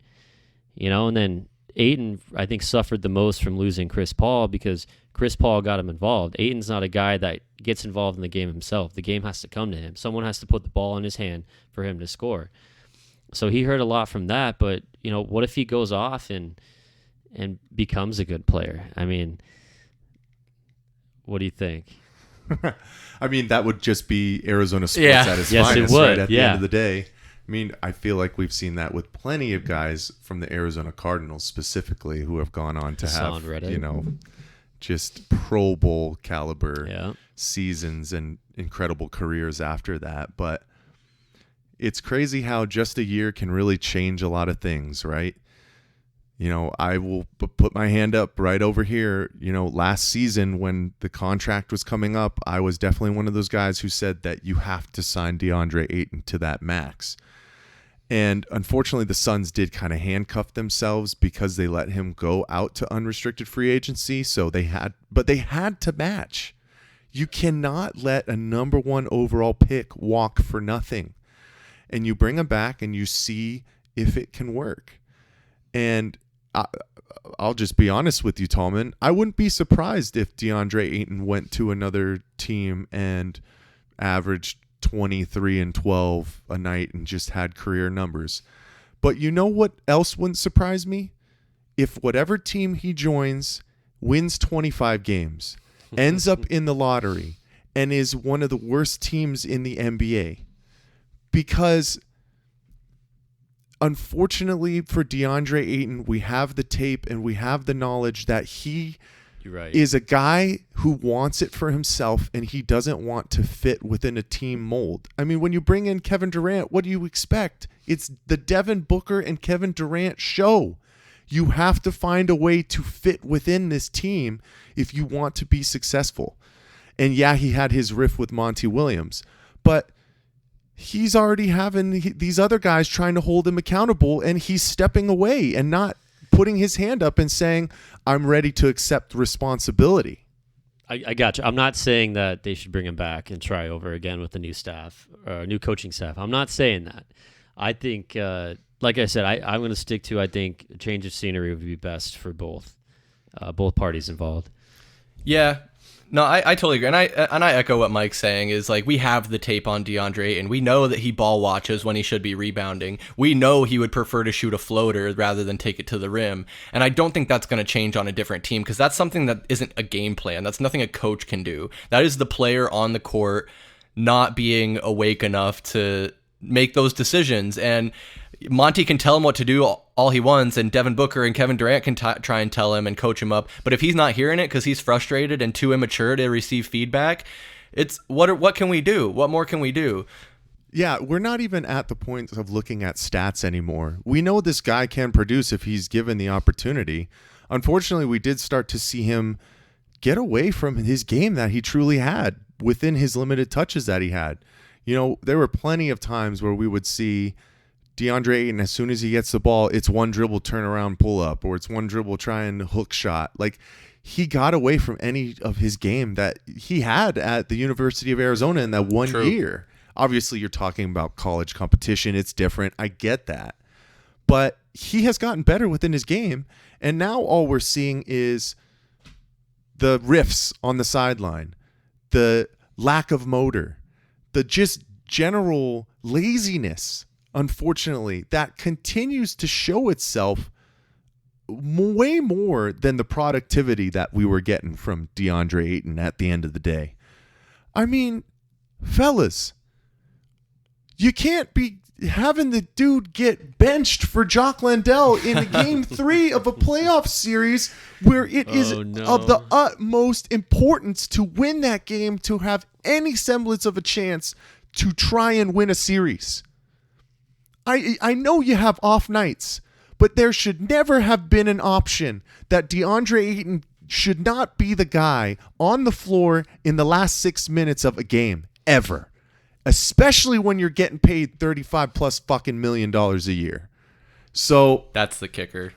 And then Ayton, I think, suffered the most from losing Chris Paul because Chris Paul got him involved. Ayton's not a guy that gets involved in the game himself. The game has to come to him. Someone has to put the ball in his hand for him to score. So he heard a lot from that, but what if he goes off and becomes a good player? I mean, what do you think? I mean, that would just be Arizona sports at its yes, finest, it would. right? At the end of the day. I mean, I feel like we've seen that with plenty of guys from the Arizona Cardinals specifically who have gone on to have, just Pro Bowl caliber seasons and incredible careers after that. But it's crazy how just a year can really change a lot of things, right? I will put my hand up right over here. Last season when the contract was coming up, I was definitely one of those guys who said that you have to sign DeAndre Ayton to that max. And unfortunately, the Suns did kind of handcuff themselves because they let him go out to unrestricted free agency. So they had to match. You cannot let a number 1 overall pick walk for nothing. And you bring him back and you see if it can work. And I'll just be honest with you, Tallman. I wouldn't be surprised if DeAndre Ayton went to another team and averaged 23 and 12 a night and just had career numbers. But you know what else wouldn't surprise me? If whatever team he joins wins 25 games, ends up in the lottery, and is one of the worst teams in the NBA. Because unfortunately for DeAndre Ayton, we have the tape and we have the knowledge that he is a guy who wants it for himself and he doesn't want to fit within a team mold. I mean, when you bring in Kevin Durant, what do you expect? It's the Devin Booker and Kevin Durant show. You have to find a way to fit within this team if you want to be successful. And yeah, he had his riff with Monty Williams, but he's already having these other guys trying to hold him accountable, and he's stepping away and not putting his hand up and saying, I'm ready to accept responsibility. I got you. I'm not saying that they should bring him back and try over again with the new staff, new coaching staff. I'm not saying that. I think, like I said, I'm going to stick to, I think a change of scenery would be best for both parties involved. Yeah. No, I totally agree. And I echo what Mike's saying is, like, we have the tape on DeAndre, and we know that he ball watches when he should be rebounding. We know he would prefer to shoot a floater rather than take it to the rim. And I don't think that's going to change on a different team, because that's something that isn't a game plan. That's nothing a coach can do. That is the player on the court not being awake enough to make those decisions. And Monty can tell him what to do all he wants, and Devin Booker and Kevin Durant can try and tell him and coach him up. But if he's not hearing it because he's frustrated and too immature to receive feedback, it's what can we do? What more can we do? Yeah, we're not even at the point of looking at stats anymore. We know this guy can produce if he's given the opportunity. Unfortunately, we did start to see him get away from his game that he truly had within his limited touches that he had. There were plenty of times where we would see DeAndre Ayton, as soon as he gets the ball, it's one dribble, turn around, pull up, or it's one dribble, try and hook shot. Like, he got away from any of his game that he had at the University of Arizona in that one year. Obviously, you're talking about college competition. It's different. I get that. But he has gotten better within his game, and now all we're seeing is the riffs on the sideline, the lack of motor, the just general laziness, unfortunately, that continues to show itself way more than the productivity that we were getting from DeAndre Ayton at the end of the day. I mean, fellas, you can't be having the dude get benched for Jock Landale in game 3 of a playoff series where it is of the utmost importance to win that game to have any semblance of a chance to try and win a series. I know you have off nights, but there should never have been an option that DeAndre Ayton should not be the guy on the floor in the last 6 minutes of a game, ever. Especially when you're getting paid $35+ fucking million a year. So that's the kicker.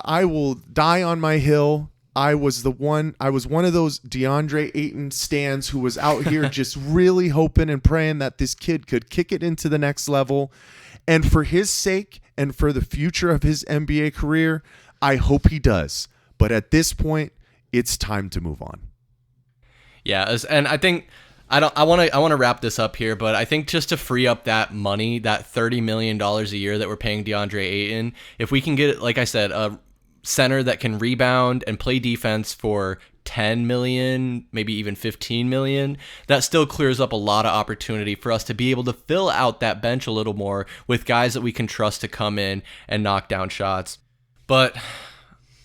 I will die on my hill. I was one of those DeAndre Ayton stans who was out here just really hoping and praying that this kid could kick it into the next level. And for his sake and for the future of his NBA career, I hope he does. But at this point, it's time to move on. Yeah, and I think I want to wrap this up here, but I think just to free up that money, that $30 million a year that we're paying DeAndre Ayton, if we can get, like I said, a center that can rebound and play defense for 10 million, maybe even 15 million, that still clears up a lot of opportunity for us to be able to fill out that bench a little more with guys that we can trust to come in and knock down shots. But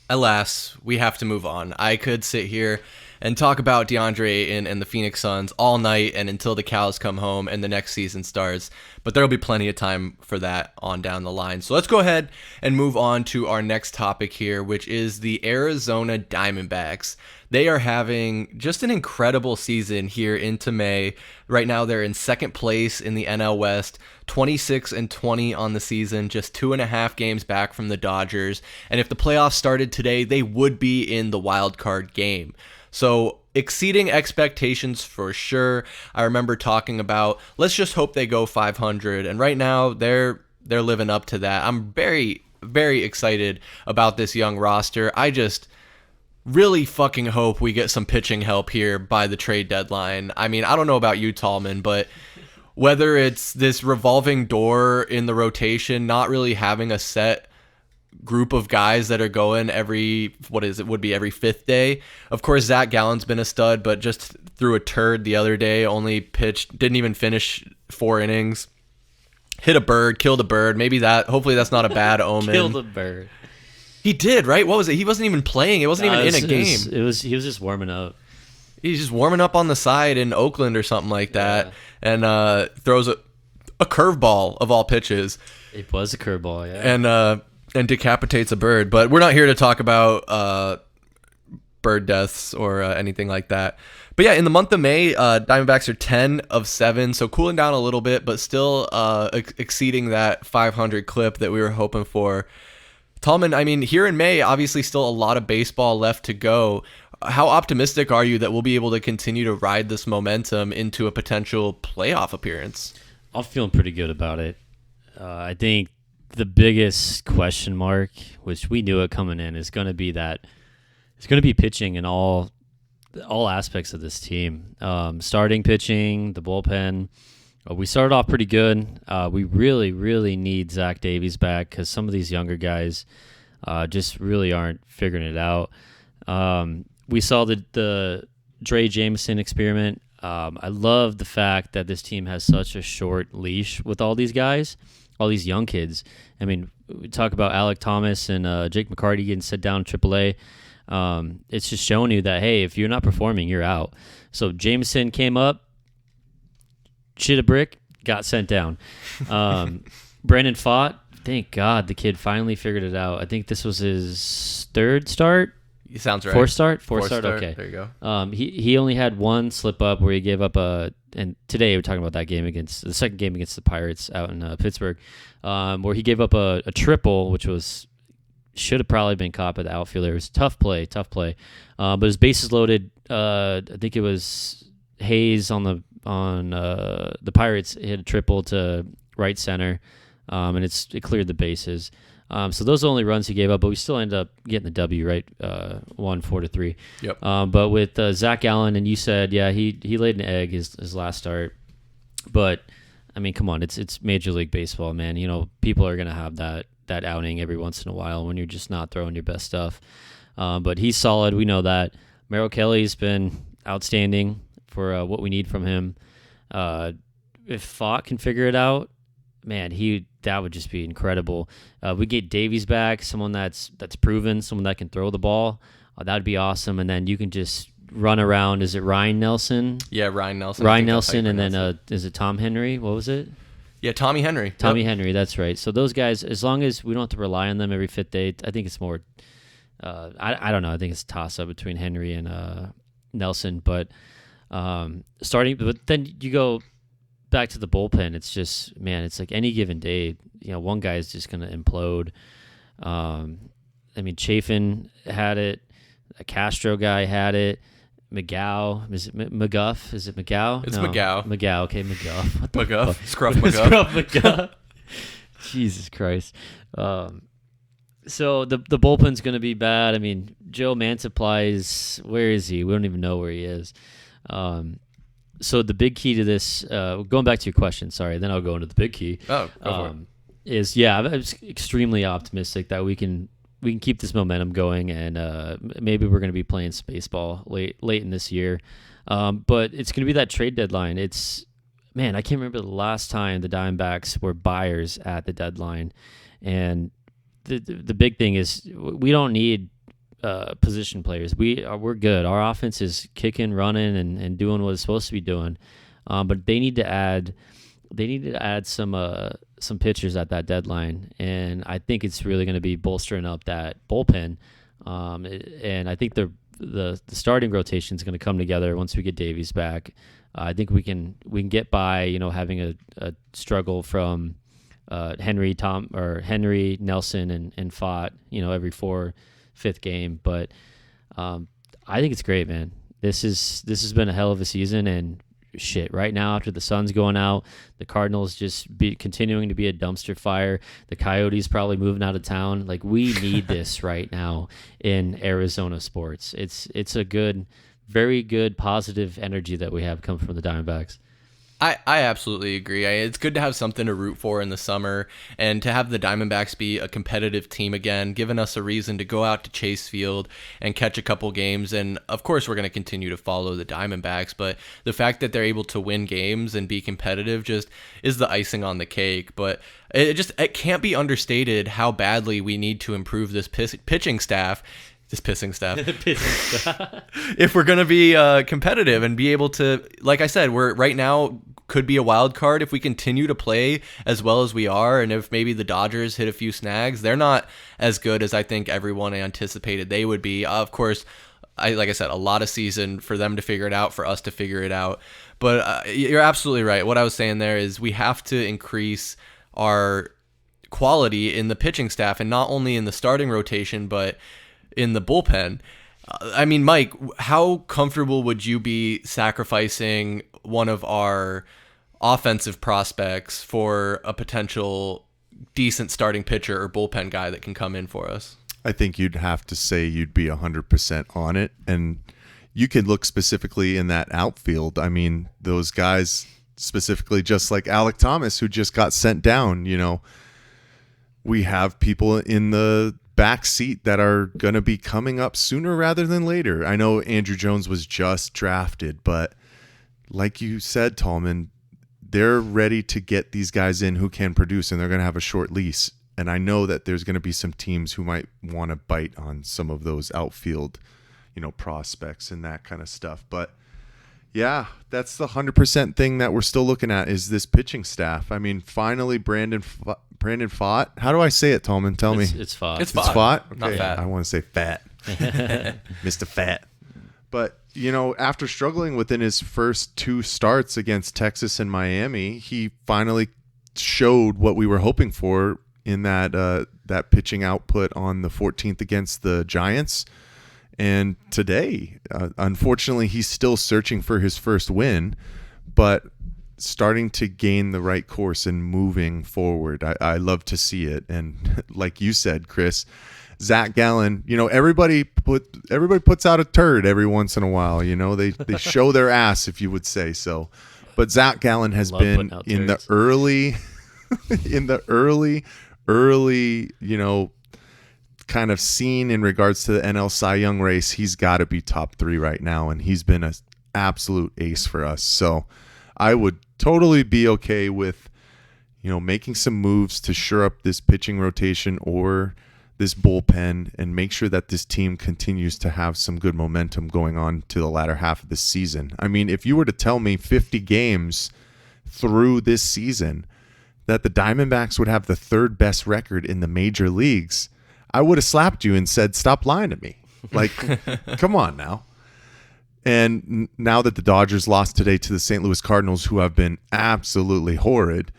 alas, we have to move on. I could sit here and talk about DeAndre Ayton and the Phoenix Suns all night and until the cows come home and the next season starts. But there will be plenty of time for that on down the line. So let's go ahead and move on to our next topic here, which is the Arizona Diamondbacks. They are having just an incredible season here into May. Right now, they're in second place in the NL West, 26-20 on the season, just 2.5 games back from the Dodgers. And if the playoffs started today, they would be in the wild card game. So exceeding expectations for sure. I remember talking about, let's just hope they go 500. And right now, they're living up to that. I'm very, very excited about this young roster. I just really fucking hope we get some pitching help here by the trade deadline. I mean, I don't know about you, Tallman, but whether it's this revolving door in the rotation, not really having a set group of guys that are going every fifth day. Of course, Zach Gallen's been a stud, but just threw a turd the other day, didn't even finish 4 innings. Hit a bird, killed a bird. Hopefully that's not a bad omen. Killed a bird. He did, right? What was it? He wasn't even playing. It wasn't even in a game. He was just warming up. He's just warming up on the side in Oakland or something like that, and throws a curveball of all pitches. It was a curveball, yeah. And decapitates a bird. But we're not here to talk about bird deaths or anything like that. But yeah, in the month of May, Diamondbacks are 10 of 7, so cooling down a little bit, but still exceeding that 500 clip that we were hoping for. Tallman, I mean, here in May, obviously still a lot of baseball left to go. How optimistic are you that we'll be able to continue to ride this momentum into a potential playoff appearance? I'm feeling pretty good about it. I think the biggest question mark, which we knew it coming in, is going to be pitching in all aspects of this team. Starting pitching, the bullpen. We started off pretty good. We really, really need Zach Davies back because some of these younger guys just really aren't figuring it out. We saw the Dre Jameson experiment. I love the fact that this team has such a short leash with all these guys, all these young kids. I mean, we talk about Alec Thomas and Jake McCarty getting set down in AAA. It's just showing you that, hey, if you're not performing, you're out. So Jameson came up, shit a brick, got sent down. Brandon Pfaadt, thank God the kid finally figured it out. I think this was his third start. Sounds right. Fourth start? Fourth start, okay. There you go. He only had one slip up where he gave up and today we're talking about that game the second game against the Pirates out in Pittsburgh, where he gave up a triple, which should have probably been caught by the outfielder. It was tough play. But his bases loaded. I think it was Hayes on the Pirates hit a triple to right center, and it cleared the bases. So those are the only runs he gave up, but we still ended up getting the W, right? 4-3. Yep. But with Zach Allen, and you said, yeah, he laid an egg his last start. But I mean, come on, it's Major League Baseball, man. You know, people are gonna have that outing every once in a while when you're just not throwing your best stuff. But he's solid. We know that. Merrill Kelly's been outstanding for what we need from him. If Pfaadt can figure it out, man, that would just be incredible. We get Davies back, someone that's proven, someone that can throw the ball. That'd be awesome. And then you can just run around. Is it Ryan Nelson? Yeah, Ryan Nelson. Ryan Nelson, and then is it Tom Henry? What was it? Yeah, Tommy Henry. Tommy Henry, that's right. So those guys, as long as we don't have to rely on them every fifth day, I think it's more. I don't know. I think it's a toss up between Henry and Nelson, but then you go back to the bullpen, it's just, man, it's like any given day, one guy is just going to implode. I mean, Chafin had it. A Castro guy had it. McGow. Is it McGuff? Is it McGow? It's no. McGow. McGow. Okay, McGuff. What the McGuff. fuck? Scruff McGuff. Scruff McGuff. Jesus Christ. So the bullpen's going to be bad. I mean, Joe Mantiply where is he? We don't even know where he is. So the big key to this, going back to your question, sorry, then I'll go into the big key. Oh, go for it. Is I'm extremely optimistic that we can keep this momentum going, and maybe we're going to be playing some baseball late in this year. But it's going to be that trade deadline. I can't remember the last time the Diamondbacks were buyers at the deadline, and the big thing is we don't need position players. We're good. Our offense is kicking, running, and doing what it's supposed to be doing. But they need to add some pitchers at that deadline, and I think it's really going to be bolstering up that bullpen. And I think the starting rotation is going to come together once we get Davies back. I think we can get by, having a struggle from Henry, Nelson, and Fott, every 4-5 game. But I think it's great, man. This has been a hell of a season, and shit, right now after the sun's going out, the Cardinals just continuing to be a dumpster fire. The Coyotes probably moving out of town. Like, we need this right now in Arizona sports. It's a good, very good, positive energy that we have come from the Diamondbacks. I absolutely agree. It's good to have something to root for in the summer, and to have the Diamondbacks be a competitive team again, giving us a reason to go out to Chase Field and catch a couple games. And of course, we're going to continue to follow the Diamondbacks, but the fact that they're able to win games and be competitive just is the icing on the cake. But it can't be understated how badly we need to improve this pitching staff. This pissing staff. If we're going to be competitive and be able to, like I said, we're right now could be a wild card if we continue to play as well as we are. And if maybe the Dodgers hit a few snags, they're not as good as I think everyone anticipated they would be. Of course, like I said, a lot of season for them to figure it out, for us to figure it out. But you're absolutely right. What I was saying there is we have to increase our quality in the pitching staff, and not only in the starting rotation, but in the bullpen. I mean, Mike, how comfortable would you be sacrificing one of our offensive prospects for a potential decent starting pitcher or bullpen guy that can come in for us? I think you'd have to say you'd be 100% on it. And you could look specifically in that outfield. I mean, those guys specifically, just like Alec Thomas, who just got sent down, we have people in the back seat that are going to be coming up sooner rather than later. I know Andrew Jones was just drafted, but like you said, Tallman, they're ready to get these guys in who can produce, and they're going to have a short lease. And I know that there's going to be some teams who might want to bite on some of those outfield, prospects and that kind of stuff. But yeah, that's the 100% thing that we're still looking at is this pitching staff. I mean, finally, Brandon Fott. How do I say it, Tallman? Tell me. It's Fott. It's Fott. Fott. Okay. Not fat. I want to say fat. Mr. Fat. But, after struggling within his first 2 starts against Texas and Miami, he finally showed what we were hoping for in that pitching output on the 14th against the Giants. And today, unfortunately, he's still searching for his first win, but starting to gain the right course and moving forward. I love to see it. And like you said, Chris, Zach Gallen, everybody puts out a turd every once in a while. They show their ass, if you would say so. But Zach Gallen has been in the early, kind of scene in regards to the NL Cy Young race. He's got to be top 3 right now, and he's been an absolute ace for us. So I would totally be okay with, making some moves to shore up this pitching rotation or this bullpen and make sure that this team continues to have some good momentum going on to the latter half of the season. I mean, if you were to tell me 50 games through this season that the Diamondbacks would have the 3rd best record in the major leagues, I would have slapped you and said, stop lying to me. Like, come on now. And now that the Dodgers lost today to the St. Louis Cardinals, who have been absolutely horrid,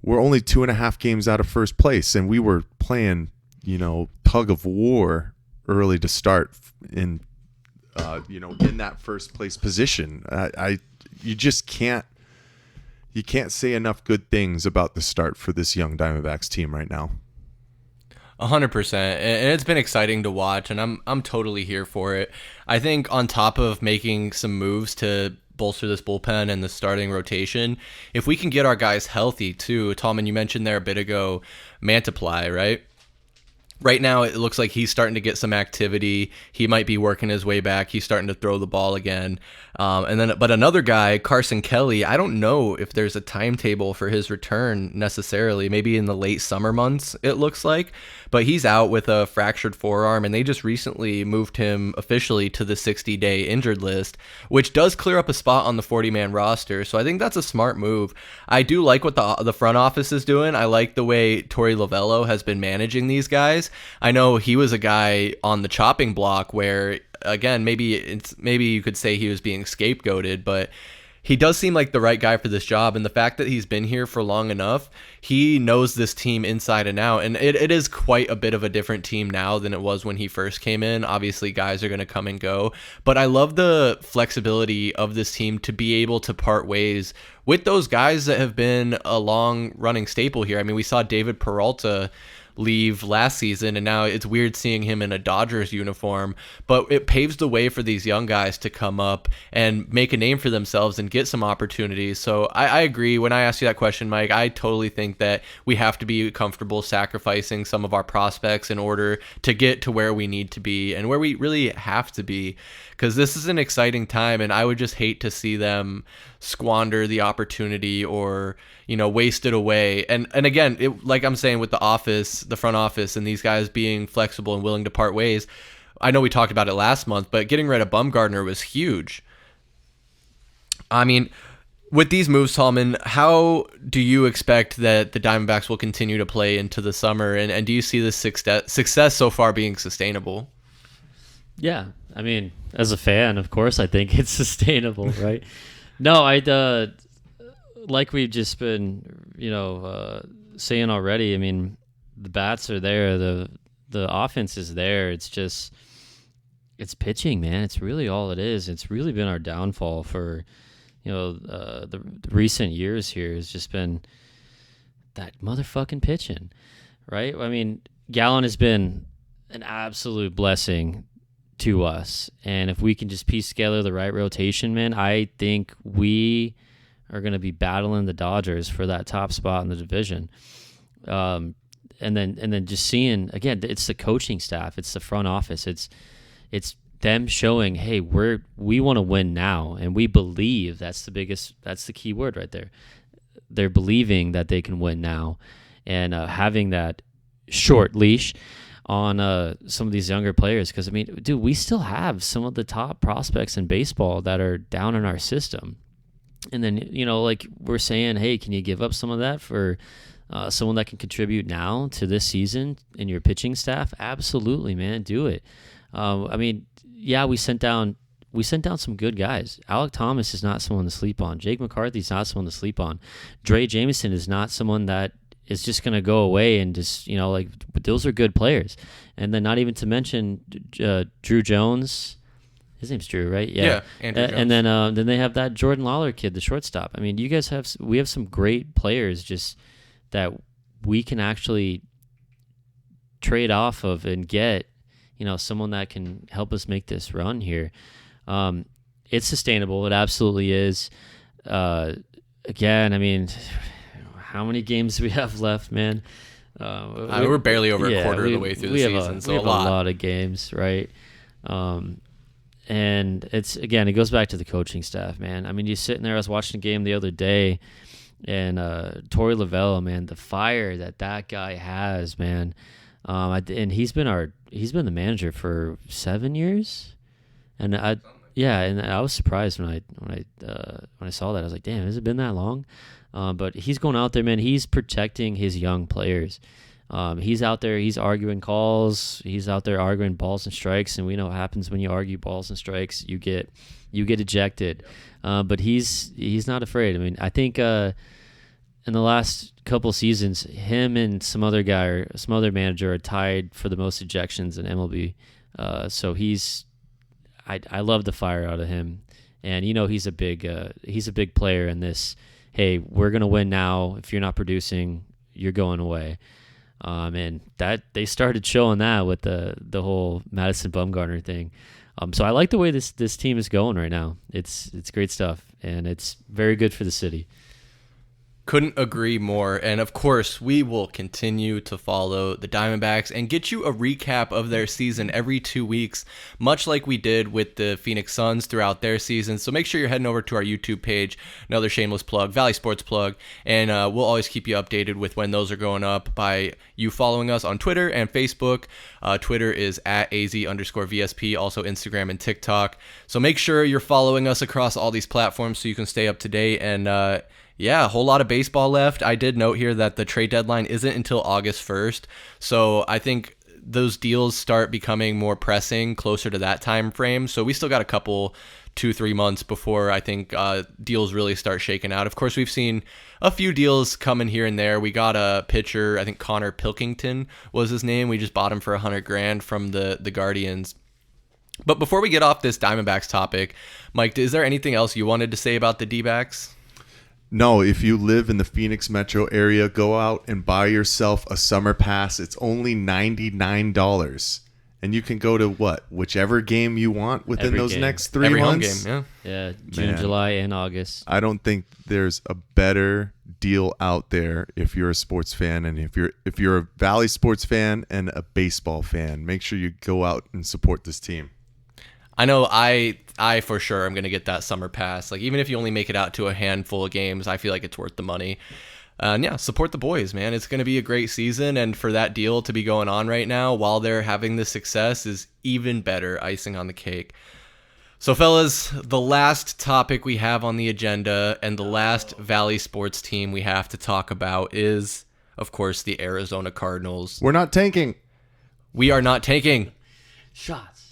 we're only 2.5 games out of first place, and we were playing, tug of war early to start in that first place position. You just can't say enough good things about the start for this young Diamondbacks team right now. 100%, and it's been exciting to watch, and I'm totally here for it. I think on top of making some moves to bolster this bullpen and the starting rotation, if we can get our guys healthy too. Tallman, you mentioned there a bit ago, Mantiply, right? Right now, it looks like he's starting to get some activity. He might be working his way back. He's starting to throw the ball again. But another guy, Carson Kelly, I don't know if there's a timetable for his return necessarily. Maybe in the late summer months, it looks like. But he's out with a fractured forearm, and they just recently moved him officially to the 60-day injured list, which does clear up a spot on the 40-man roster. So I think that's a smart move. I do like what the front office is doing. I like the way Torey Lovello has been managing these guys. I know he was a guy on the chopping block where, again, maybe you could say he was being scapegoated, but he does seem like the right guy for this job. And the fact that he's been here for long enough, he knows this team inside and out. And it is quite a bit of a different team now than it was when he first came in. Obviously, guys are going to come and go. But I love the flexibility of this team to be able to part ways with those guys that have been a long-running staple here. I mean, we saw David Peralta leave last season, and now it's weird seeing him in a Dodgers uniform, but it paves the way for these young guys to come up and make a name for themselves and get some opportunities. So I agree. When I asked you that question, Mike, I totally think that we have to be comfortable sacrificing some of our prospects in order to get to where we need to be and where we really have to be, because this is an exciting time, and I would just hate to see them squander the opportunity or waste it away. And again, like I'm saying, with the front office, and these guys being flexible and willing to part ways. I know we talked about it last month, but getting rid of Bumgarner was huge. I mean, with these moves, Tallman, how do you expect that the Diamondbacks will continue to play into the summer, and do you see this success so far being sustainable? Yeah, I mean, as a fan, of course, I think it's sustainable, right? No, like we've just been, saying already. I mean, the bats are there, the offense is there. It's pitching, man. It's really all it is. It's really been our downfall for, the recent years here. Has just been that motherfucking pitching, right? I mean, Gallen has been an absolute blessing to us, and if we can just piece together the right rotation, man, I think we are going to be battling the Dodgers for that top spot in the division. And then just seeing, again, it's the coaching staff, it's the front office, it's them showing, hey, we want to win now, and we believe. That's the key word right there. They're believing that they can win now, and having that short leash on some of these younger players, because I mean, dude, we still have some of the top prospects in baseball that are down in our system. And then, like we're saying, hey, can you give up some of that for someone that can contribute now to this season in your pitching staff? Absolutely, man, do it. I mean, yeah, we sent down some good guys. Alec Thomas is not someone to sleep on. Jake McCarthy is not someone to sleep on. Dre Jameson is not someone that is just going to go away and just, but those are good players. And then not even to mention Drew Jones. His name's Drew, right? Yeah. Andrew Jones. And then they have that Jordan Lawler kid, the shortstop. I mean, we have some great players just that we can actually trade off of and get, someone that can help us make this run here. It's sustainable. It absolutely is. Again, I mean, how many games do we have left, man? We're barely over a quarter of the way through the season, so we have a lot of games, right? And it goes back to the coaching staff, man. I mean, you're sitting there. I was watching a game the other day, and Torey Lovello, man, the fire that guy has, man. And he's been the manager for 7 years, and I was surprised when I saw that. I was like, damn, has it been that long? But he's going out there, man. He's protecting his young players. He's out there. He's arguing calls. He's out there arguing balls and strikes, and we know what happens when you argue balls and strikes. You get ejected. But he's not afraid. I mean, I think in the last couple seasons, him and some other guy or some other manager are tied for the most ejections in MLB. So I love the fire out of him, and he's a big player in this. Hey, we're gonna win now. If you're not producing, you're going away. And that they started showing that with the whole Madison Bumgarner thing. So I like the way this team is going right now. It's great stuff, and it's very good for the city. Couldn't agree more. And of course, we will continue to follow the Diamondbacks and get you a recap of their season every 2 weeks, much like we did with the Phoenix Suns throughout their season. So make sure you're heading over to our YouTube page, another shameless plug, Valley Sports plug, and we'll always keep you updated with when those are going up by you following us on Twitter and Facebook. Twitter is at AZ_VSP, also Instagram and TikTok. So make sure you're following us across all these platforms so you can stay up to date. And yeah, a whole lot of baseball left. I did note here that the trade deadline isn't until August 1st. So I think those deals start becoming more pressing closer to that time frame. So we still got a couple, 2-3 months before I think deals really start shaking out. Of course, we've seen a few deals coming here and there. We got a pitcher, I think Connor Pilkington was his name. We just bought him for $100,000 from the Guardians. But before we get off this Diamondbacks topic, Mike, is there anything else you wanted to say about the D-backs? No, if you live in the Phoenix metro area, go out and buy yourself a summer pass. It's only $99. And you can go to whichever game you want within those next 3 months. Home game, Yeah, June, July, and August. I don't think there's a better deal out there if you're a sports fan, and if you're a Valley sports fan and a baseball fan, make sure you go out and support this team. I know I for sure am going to get that summer pass. Like, even if you only make it out to a handful of games, I feel like it's worth the money. And yeah, support the boys, man. It's going to be a great season, and for that deal to be going on right now while they're having this success is even better, icing on the cake. So, fellas, the last topic we have on the agenda and the last Valley sports team we have to talk about is, of course, the Arizona Cardinals. We're not tanking. We are not tanking. Shots.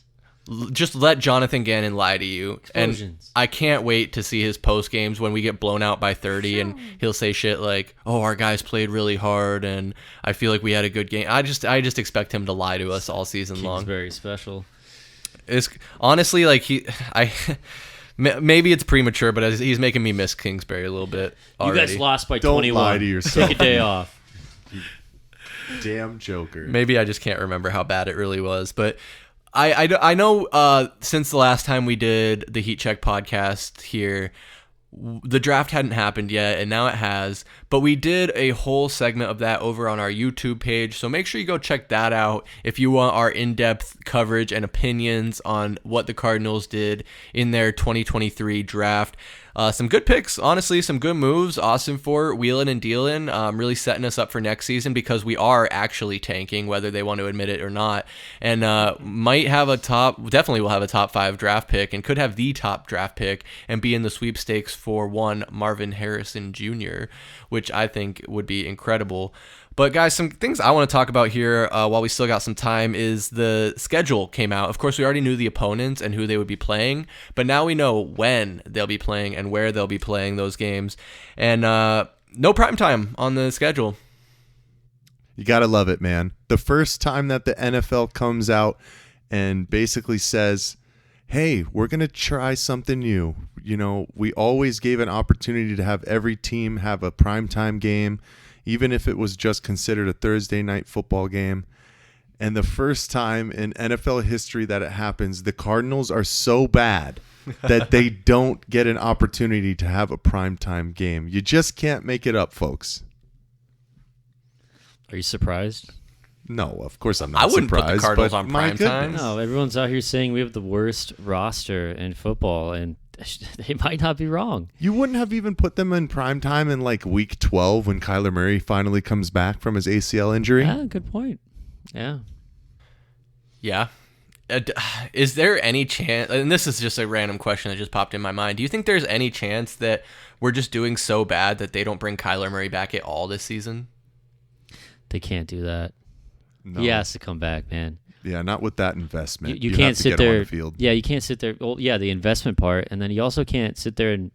Just let Jonathan Gannon lie to you. Explosions. And I can't wait to see his post games when we get blown out by 30 and he'll say shit like, "Oh, our guys played really hard and I feel like we had a good game." I just expect him to lie to us all season long. Very special. It's honestly like maybe it's premature, but he's making me miss Kingsbury a little bit already. You guys lost by Don't 21. lie to yourself. Take a day off. Damn joker. Maybe I just can't remember how bad it really was, but I know since the last time we did the Heat Check podcast here, the draft hadn't happened yet, and now it has. But we did a whole segment of that over on our YouTube page, so make sure you go check that out if you want our in-depth coverage and opinions on what the Cardinals did in their 2023 draft. Some good picks, honestly, some good moves. Austin Fort, wheeling and dealing, really setting us up for next season because we are actually tanking, whether they want to admit it or not. And definitely will have a top 5 draft pick and could have the top draft pick and be in the sweepstakes for one Marvin Harrison Jr., which I think would be incredible. But guys, some things I want to talk about here while we still got some time is the schedule came out. Of course, we already knew the opponents and who they would be playing, but now we know when they'll be playing and where they'll be playing those games. And no prime time on the schedule. You got to love it, man. The first time that the NFL comes out and basically says, hey, we're going to try something new. You know, we always gave an opportunity to have every team have a primetime game, even if it was just considered a Thursday night football game. And the first time in NFL history that it happens, the Cardinals are so bad that they don't get an opportunity to have a primetime game. You just can't make it up, folks. Are you surprised? No, of course I'm not I wouldn't surprised. put the Cardinals but on my prime time. goodness. No, everyone's out here saying we have the worst roster in football, and they might not be wrong. You wouldn't have even put them in prime time in like week 12 when Kyler Murray finally comes back from his ACL injury? Yeah, good point. Yeah. Yeah. Is there any chance, and this is just a random question that just popped in my mind, do you think there's any chance that we're just doing so bad that they don't bring Kyler Murray back at all this season? They can't do that. No. He has to come back, man. Yeah, not with that investment. You have can't to sit get him there. on the field. Yeah, you can't sit there. Well, yeah, the investment part, and then you also can't sit there and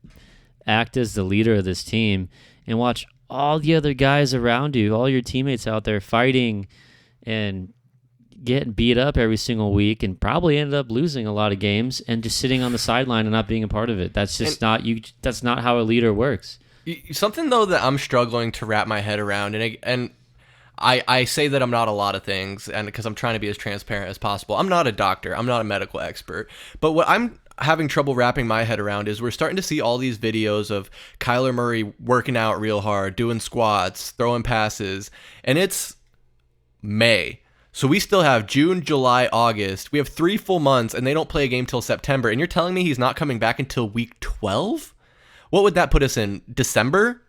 act as the leader of this team and watch all the other guys around you, all your teammates out there fighting and getting beat up every single week, and probably ended up losing a lot of games, and just sitting on the sideline and not being a part of it. That's just not you. That's not how a leader works. Something though that I'm struggling to wrap my head around, and I say that I'm not a lot of things, and because I'm trying to be as transparent as possible. I'm not a doctor. I'm not a medical expert. But what I'm having trouble wrapping my head around is we're starting to see all these videos of Kyler Murray working out real hard, doing squats, throwing passes, and it's May. So we still have June, July, August. We have 3 full months, and they don't play a game till September. And you're telling me he's not coming back until week 12? What would that put us in? December?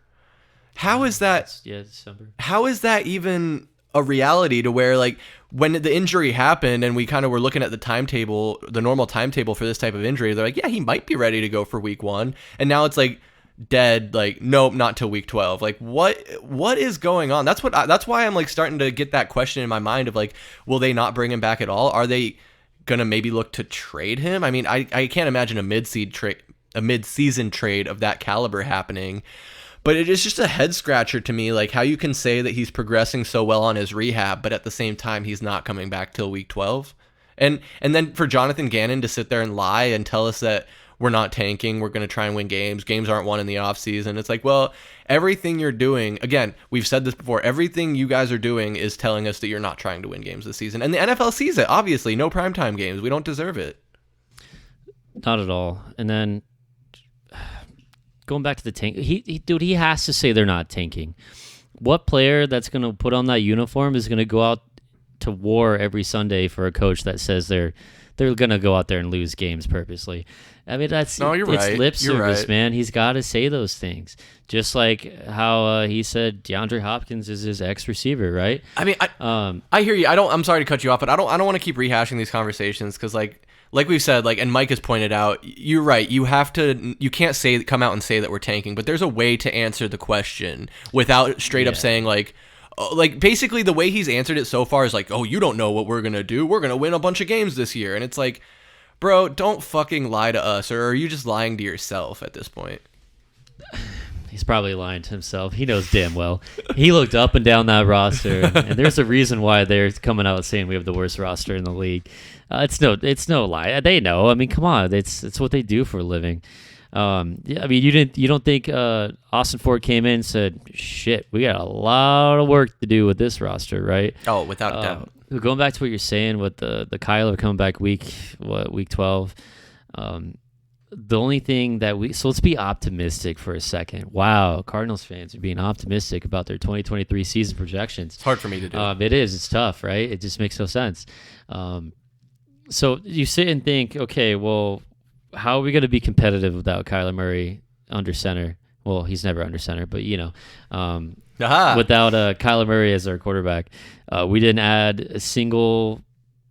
How is that? Yeah, December. How is that even a reality to where, like, when the injury happened and we kind of were looking at the timetable, the normal timetable for this type of injury, they're like, yeah, he might be ready to go for week 1. And now it's like dead, like, nope, not till week 12. Like, what is going on? That's why I'm like starting to get that question in my mind of like, will they not bring him back at all? Are they gonna maybe look to trade him? I mean, I can't imagine a mid-season trade of that caliber happening. But it is just a head scratcher to me, like how you can say that he's progressing so well on his rehab, but at the same time he's not coming back till week 12. And then for Jonathan Gannon to sit there and lie and tell us that we're not tanking, we're going to try and win games. Games aren't won in the offseason. It's like, well, everything you're doing, again, we've said this before, everything you guys are doing is telling us that you're not trying to win games this season. And the NFL sees it, obviously. No primetime games. We don't deserve it. Not at all. And then going back to the tank, he has to say they're not tanking. What player that's going to put on that uniform is going to go out to war every Sunday for a coach that says they're going to go out there and lose games purposely? I mean, it's lip service, man. He's got to say those things. Just like how he said DeAndre Hopkins is his ex-receiver, right? I mean, I hear you. I'm sorry to cut you off, but I don't want to keep rehashing these conversations because like we've said, like, and Mike has pointed out, you're right. You can't come out and say that we're tanking, but there's a way to answer the question without straight up saying like basically the way he's answered it so far is like, oh, you don't know what we're going to do. We're going to win a bunch of games this year. And it's like, bro, don't fucking lie to us. Or are you just lying to yourself at this point? He's probably lying to himself. He knows damn well. He looked up and down that roster, and there's a reason why they're coming out saying we have the worst roster in the league. It's no lie. They know. I mean, come on. It's what they do for a living. I mean, you don't think Austin Ford came in and said, "Shit, we got a lot of work to do with this roster," right? Oh, without a doubt. Going back to what you're saying with the Kyler coming back week 12. The only thing so let's be optimistic for a second. Wow, Cardinals fans are being optimistic about their 2023 season projections. It's hard for me to do. It is. It's tough, right? It just makes no sense. So you sit and think, okay, well, how are we going to be competitive without Kyler Murray under center? Well, he's never under center, but without Kyler Murray as our quarterback, we didn't add a single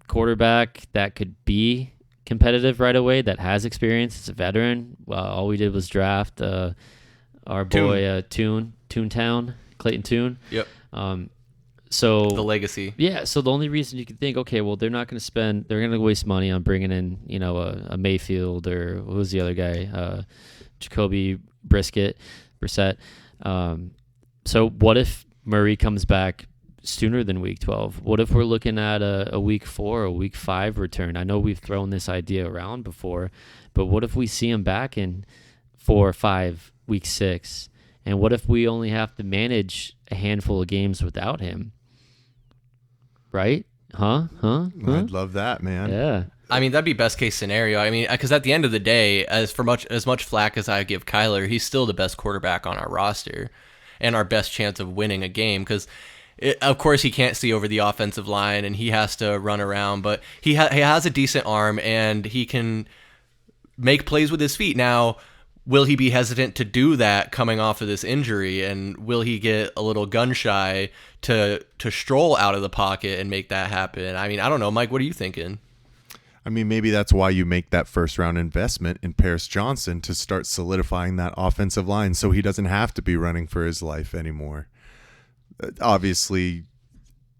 quarterback that could be competitive right away, that has experience. It's a veteran. All we did was draft our boy Toontown, Clayton Tune. Yep. So the legacy. Yeah. So the only reason you can think, okay, well, they're going to waste money on bringing in, a Mayfield, or what was the other guy? Jacoby Brissett. So what if Murray comes back sooner than week 12? What if we're looking at a week 4 or week 5 return? I know we've thrown this idea around before, but what if we see him back in 4 or 5, week 6? And what if we only have to manage a handful of games without him? Right? Huh? I'd love that, man. Yeah. I mean, that'd be best case scenario. I mean, because at the end of the day, as much flack as I give Kyler, he's still the best quarterback on our roster and our best chance of winning a game. Because, of course, he can't see over the offensive line and he has to run around, but he has a decent arm and he can make plays with his feet. Now, will he be hesitant to do that coming off of this injury, and will he get a little gun shy to stroll out of the pocket and make that happen? I mean, I don't know, Mike. What are you thinking? I mean, maybe that's why you make that first-round investment in Paris Johnson to start solidifying that offensive line so he doesn't have to be running for his life anymore. Obviously,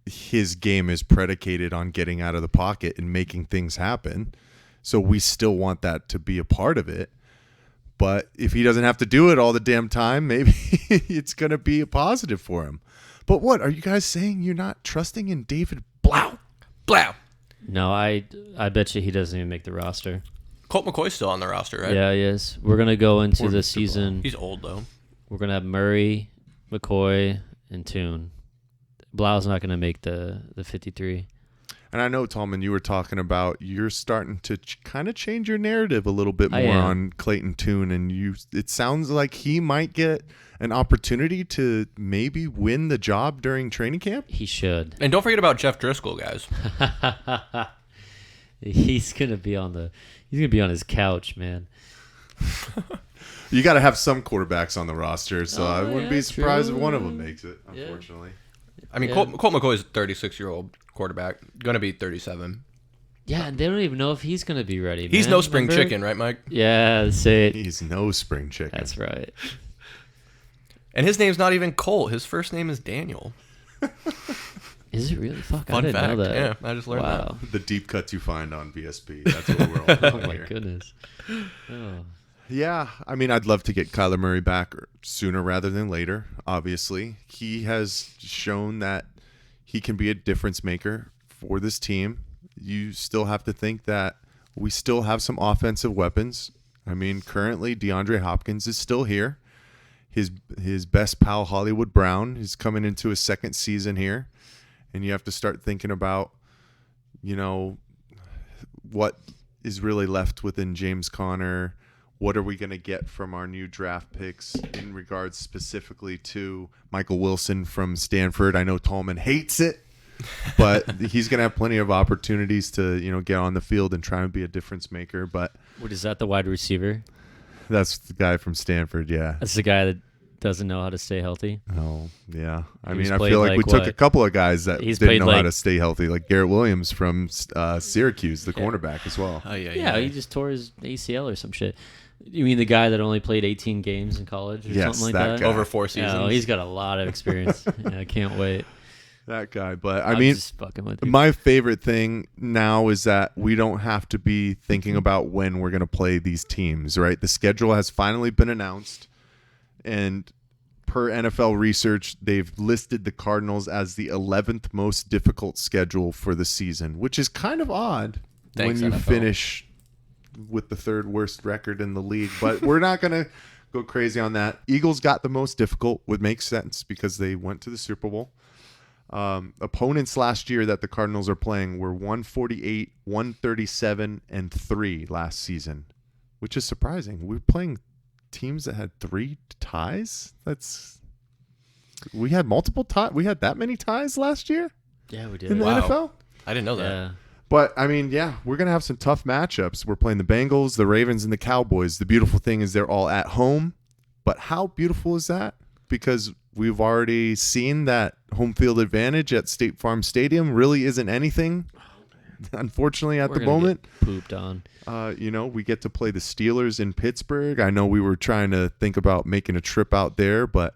his game is predicated on getting out of the pocket and making things happen. So we still want that to be a part of it. But if he doesn't have to do it all the damn time, maybe it's going to be a positive for him. But what, are you guys saying you're not trusting in David Blau? Blau. No, I bet you he doesn't even make the roster. Colt McCoy's still on the roster, right? Yeah, he is. We're going to go into Poor the Mr. season. He's old, though. We're going to have Murray, McCoy, and Toon. Blau's not going to make the 53. And I know, Tallman, you were talking about you're starting to kind of change your narrative a little bit I more am. on Clayton Toon, and it sounds like he might get an opportunity to maybe win the job during training camp. He should. And don't forget about Jeff Driscoll, guys. He's going to be on his couch, man. You got to have some quarterbacks on the roster, so Oh, I wouldn't yeah, be surprised true. if one of them makes it, Yeah. unfortunately. I mean, Yeah. Colt McCoy is a 36-year-old quarterback. Going to be 37. Yeah, and they don't even know if he's going to be ready, He's man. no spring Remember? chicken, right, Mike? Yeah, say it. He's no spring chicken. That's right. And his name's not even Colt. His first name is Daniel. Is it really? Fuck, I Fun didn't fact. know that. Yeah, I just learned that. Wow. The deep cuts you find on VSP. That's what we're all Oh, about my here. goodness. Oh. Yeah, I mean, I'd love to get Kyler Murray back sooner rather than later, obviously. He has shown that he can be a difference maker for this team. You still have to think that we still have some offensive weapons. I mean, currently DeAndre Hopkins is still here. His best pal, Hollywood Brown, is coming into his second season here. And you have to start thinking about, what is really left within James Conner. What are we going to get from our new draft picks in regards specifically to Michael Wilson from Stanford? I know Tallman hates it, but he's going to have plenty of opportunities to, get on the field and try and be a difference maker. But What is that, the wide receiver? that's the guy from Stanford, yeah. That's the guy that doesn't know how to stay healthy. Oh, yeah. I He's mean, I played feel like we like took what? a couple of guys that He's didn't played know how like- to stay healthy, like Garrett Williams from Syracuse, the cornerback as well. Oh, yeah. Yeah, he just tore his ACL or some shit. You mean the guy that only played 18 games in college or Yes, something like that that? guy. Over 4 seasons. Yeah, he's got a lot of experience. Yeah, I can't wait. That guy. But, I'm I mean, just fucking with you. my favorite thing now is that we don't have to be thinking about when we're going to play these teams, right? The schedule has finally been announced, and per NFL research, they've listed the Cardinals as the 11th most difficult schedule for the season, which is kind of odd Thanks, when you NFL. finish with the third worst record in the league. But we're not going to go crazy on that. Eagles got the most difficult, would make sense because they went to the Super Bowl. Opponents last year that the Cardinals are playing were 148, 137, and 3 last season, which is surprising. We're playing teams that had 3 ties. We had multiple ties. We had that many ties last year Yeah, we in did. the Wow. NFL. I didn't know that. Yeah. But I mean, yeah, we're gonna have some tough matchups. We're playing the Bengals, the Ravens, and the Cowboys. The beautiful thing is they're all at home. But how beautiful is that? Because we've already seen that home field advantage at State Farm Stadium really isn't anything. Unfortunately, at We're the gonna moment, get pooped on. we get to play the Steelers in Pittsburgh. I know we were trying to think about making a trip out there, but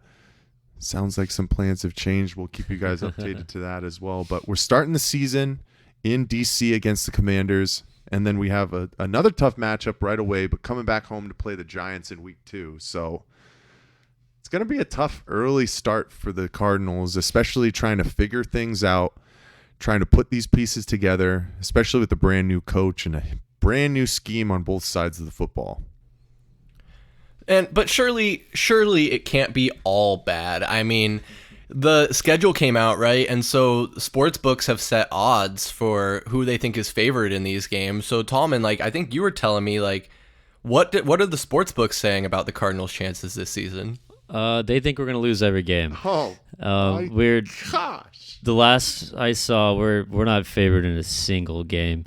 sounds like some plans have changed. We'll keep you guys updated to that as well. But we're starting the season in D.C. against the Commanders, and then we have another tough matchup right away, but coming back home to play the Giants in week 2. So it's going to be a tough early start for the Cardinals, especially trying to figure things out, trying to put these pieces together, especially with a brand new coach and a brand new scheme on both sides of the football. But surely it can't be all bad. I mean, the schedule came out, right? And so sports books have set odds for who they think is favored in these games. So Tallman, I think you were telling me, what are the sports books saying about the Cardinals' chances this season? They think we're gonna lose every game. Oh, We're gosh. the last I saw, we're not favored in a single game.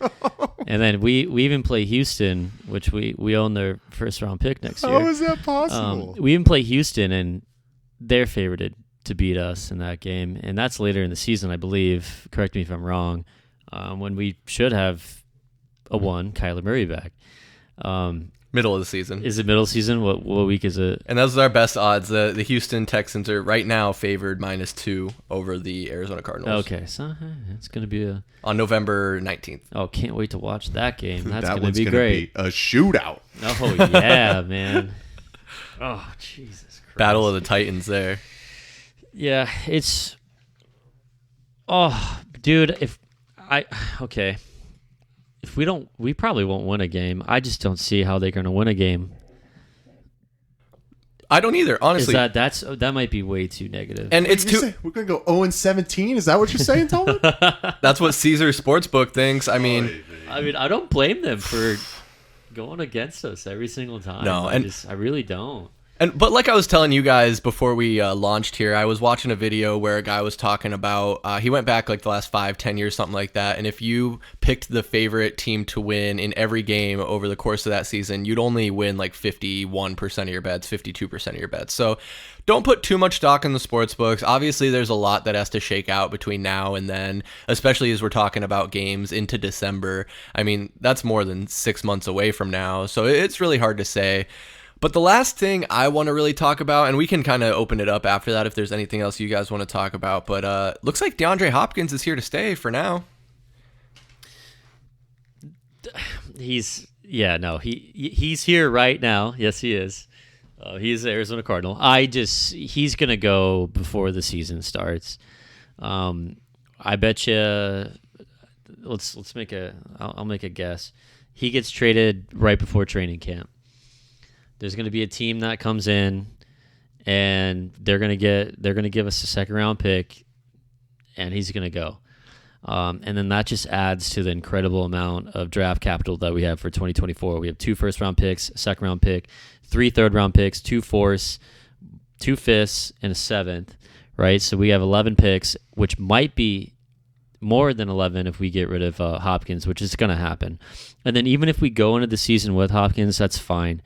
And then we even play Houston, which we own their first round pick next year. How is that possible? We even play Houston, and they're favored to beat us in that game, and that's later in the season, I believe. Correct me if I'm wrong. When we should have Kyler Murray back. Middle of the season. Is it middle season? What week is it? And those are our best odds. The Houston Texans are right now favored -2 over the Arizona Cardinals. Okay, so it's going to be on November 19th. Oh, can't wait to watch that game. That's that going to be great. Be a shootout. Oh, yeah, man. Oh, Jesus Christ. Battle of the Titans there. Yeah, it's... Oh, dude, if we probably won't win a game. I just don't see how they're going to win a game. I don't either, honestly. That might be way too negative. And it's we're going to go 0-17? Is that what you're saying, Tallman? That's what Caesar Sportsbook thinks. I mean, I don't blame them for going against us every single time. No, I really don't. But like I was telling you guys before we launched here, I was watching a video where a guy was talking about, he went back like the last 5-10 years, something like that. And if you picked the favorite team to win in every game over the course of that season, you'd only win like 51% of your bets, 52% of your bets. So don't put too much stock in the sports books. Obviously, there's a lot that has to shake out between now and then, especially as we're talking about games into December. I mean, that's more than 6 months away from now. So it's really hard to say. But the last thing I want to really talk about, and we can kind of open it up after that if there's anything else you guys want to talk about, but looks like DeAndre Hopkins is here to stay for now. He's here right now. Yes, he is. He's the Arizona Cardinal. He's going to go before the season starts. I bet you, I'll make a guess. He gets traded right before training camp. There's going to be a team that comes in, and they're going to give us a second round pick, and he's going to go. And then that just adds to the incredible amount of draft capital that we have for 2024. We have 2 first-round picks, a second-round pick, 3 third-round picks, 2 fourths, 2 fifths, and a 7th, right? So we have 11 picks, which might be more than 11 if we get rid of Hopkins, which is going to happen. And then even if we go into the season with Hopkins, that's fine.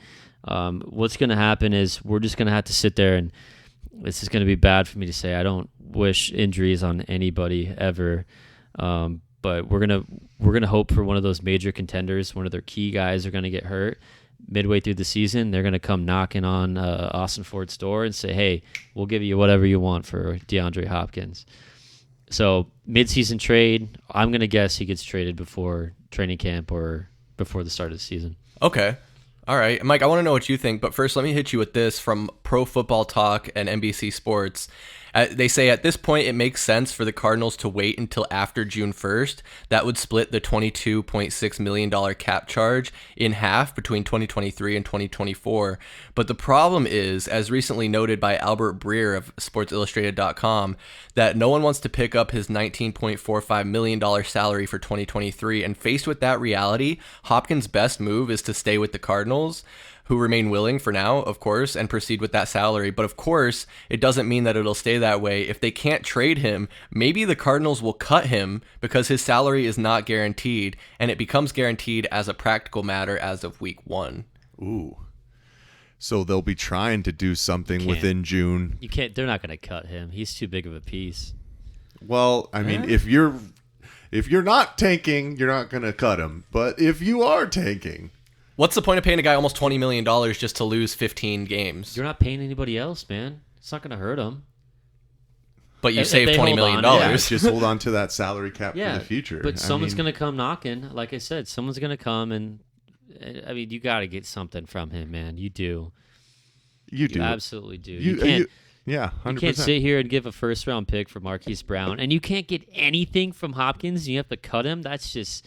What's going to happen is we're just going to have to sit there, and this is going to be bad for me to say. I don't wish injuries on anybody ever, but we're gonna hope for one of those major contenders. One of their key guys are going to get hurt midway through the season. They're going to come knocking on Austin Ford's door and say, "Hey, we'll give you whatever you want for DeAndre Hopkins." So mid-season trade, I'm going to guess he gets traded before training camp or before the start of the season. Okay. All right, Mike, I want to know what you think, but first let me hit you with this from Pro Football Talk and NBC Sports. They say at this point it makes sense for the Cardinals to wait until after June 1st. That would split the $22.6 million cap charge in half between 2023 and 2024. But the problem is, as recently noted by Albert Breer of SportsIllustrated.com, that no one wants to pick up his $19.45 million salary for 2023. And faced with that reality, Hopkins' best move is to stay with the Cardinals, who remain willing for now, of course, and proceed with that salary. But of course, it doesn't mean that it'll stay that way. If they can't trade him, maybe the Cardinals will cut him because his salary is not guaranteed, and it becomes guaranteed as a practical matter as of week 1. Ooh. So they'll be trying to do something within June. You can't. They're not going to cut him. He's too big of a piece. Well, I mean, if you're not tanking, you're not going to cut him. But if you are tanking, what's the point of paying a guy almost $20 million just to lose 15 games? You're not paying anybody else, man. It's not going to hurt him. But you save $20 million. Just hold on to that salary cap for the future. But someone's going to come knocking. Like I said, someone's going to come, and I mean, you got to get something from him, man. You do. You do. You absolutely do. You can't. 100%. You can't sit here and give a first-round pick for Marquise Brown, and you can't get anything from Hopkins, and you have to cut him. That's just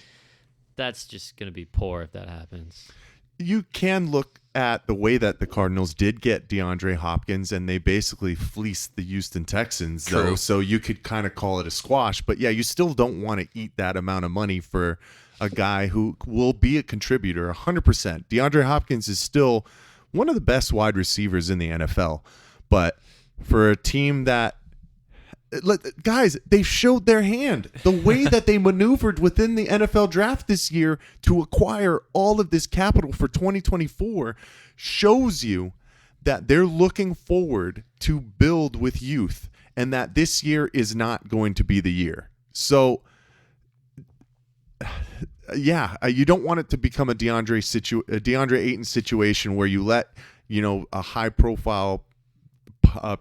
going to be poor if that happens. You can look at the way that the Cardinals did get DeAndre Hopkins, and they basically fleeced the Houston Texans, though. So you could kind of call it a squash. But, yeah, you still don't want to eat that amount of money for a guy who will be a contributor 100%. DeAndre Hopkins is still one of the best wide receivers in the NFL. But for a team that, guys, they showed their hand. The way that they maneuvered within the NFL draft this year to acquire all of this capital for 2024 shows you that they're looking forward to build with youth, and that this year is not going to be the year. So you don't want it to become a DeAndre Ayton situation where you let, a high profile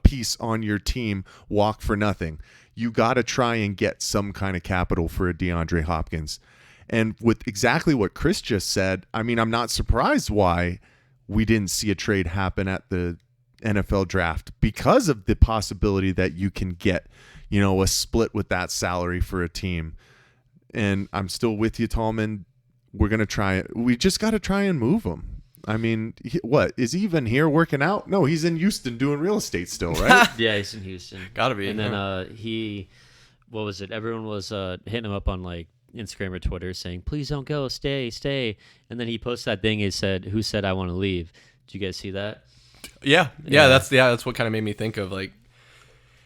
piece on your team walk for nothing. You got to try and get some kind of capital for a DeAndre Hopkins. And with exactly what Chris just said, I mean, I'm not surprised why we didn't see a trade happen at the NFL draft, because of the possibility that you can get, a split with that salary for a team. And I'm still with you, Tallman. We're going to try it. We just got to try and move him. I mean, what? Is he even here working out? No, he's in Houston doing real estate still, right? Yeah, he's in Houston. Gotta be. And then what was it? Everyone was hitting him up on like Instagram or Twitter saying, please don't go, stay. And then he posted that thing. He said, who said I want to leave? Did you guys see that? Yeah. That's what kind of made me think of like.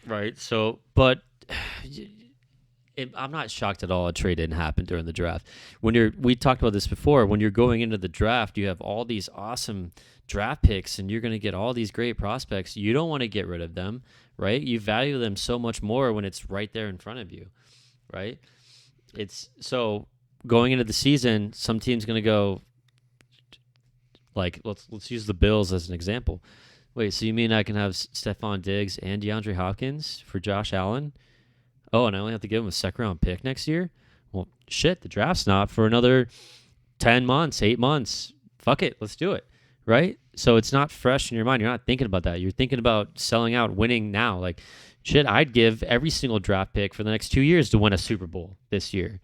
Right. So, but I'm not shocked at all a trade didn't happen during the draft. We talked about this before. When you're going into the draft, you have all these awesome draft picks, and you're going to get all these great prospects. You don't want to get rid of them, right? You value them so much more when it's right there in front of you, right? It's so going into the season, some team's going to go like let's use the Bills as an example. Wait, so you mean I can have Stephon Diggs and DeAndre Hopkins for Josh Allen? Oh, and I only have to give him a second-round pick next year? Well, shit, the draft's not for another 10 months, 8 months. Fuck it, let's do it, right? So it's not fresh in your mind. You're not thinking about that. You're thinking about selling out, winning now. Like, shit, I'd give every single draft pick for the next 2 years to win a Super Bowl this year,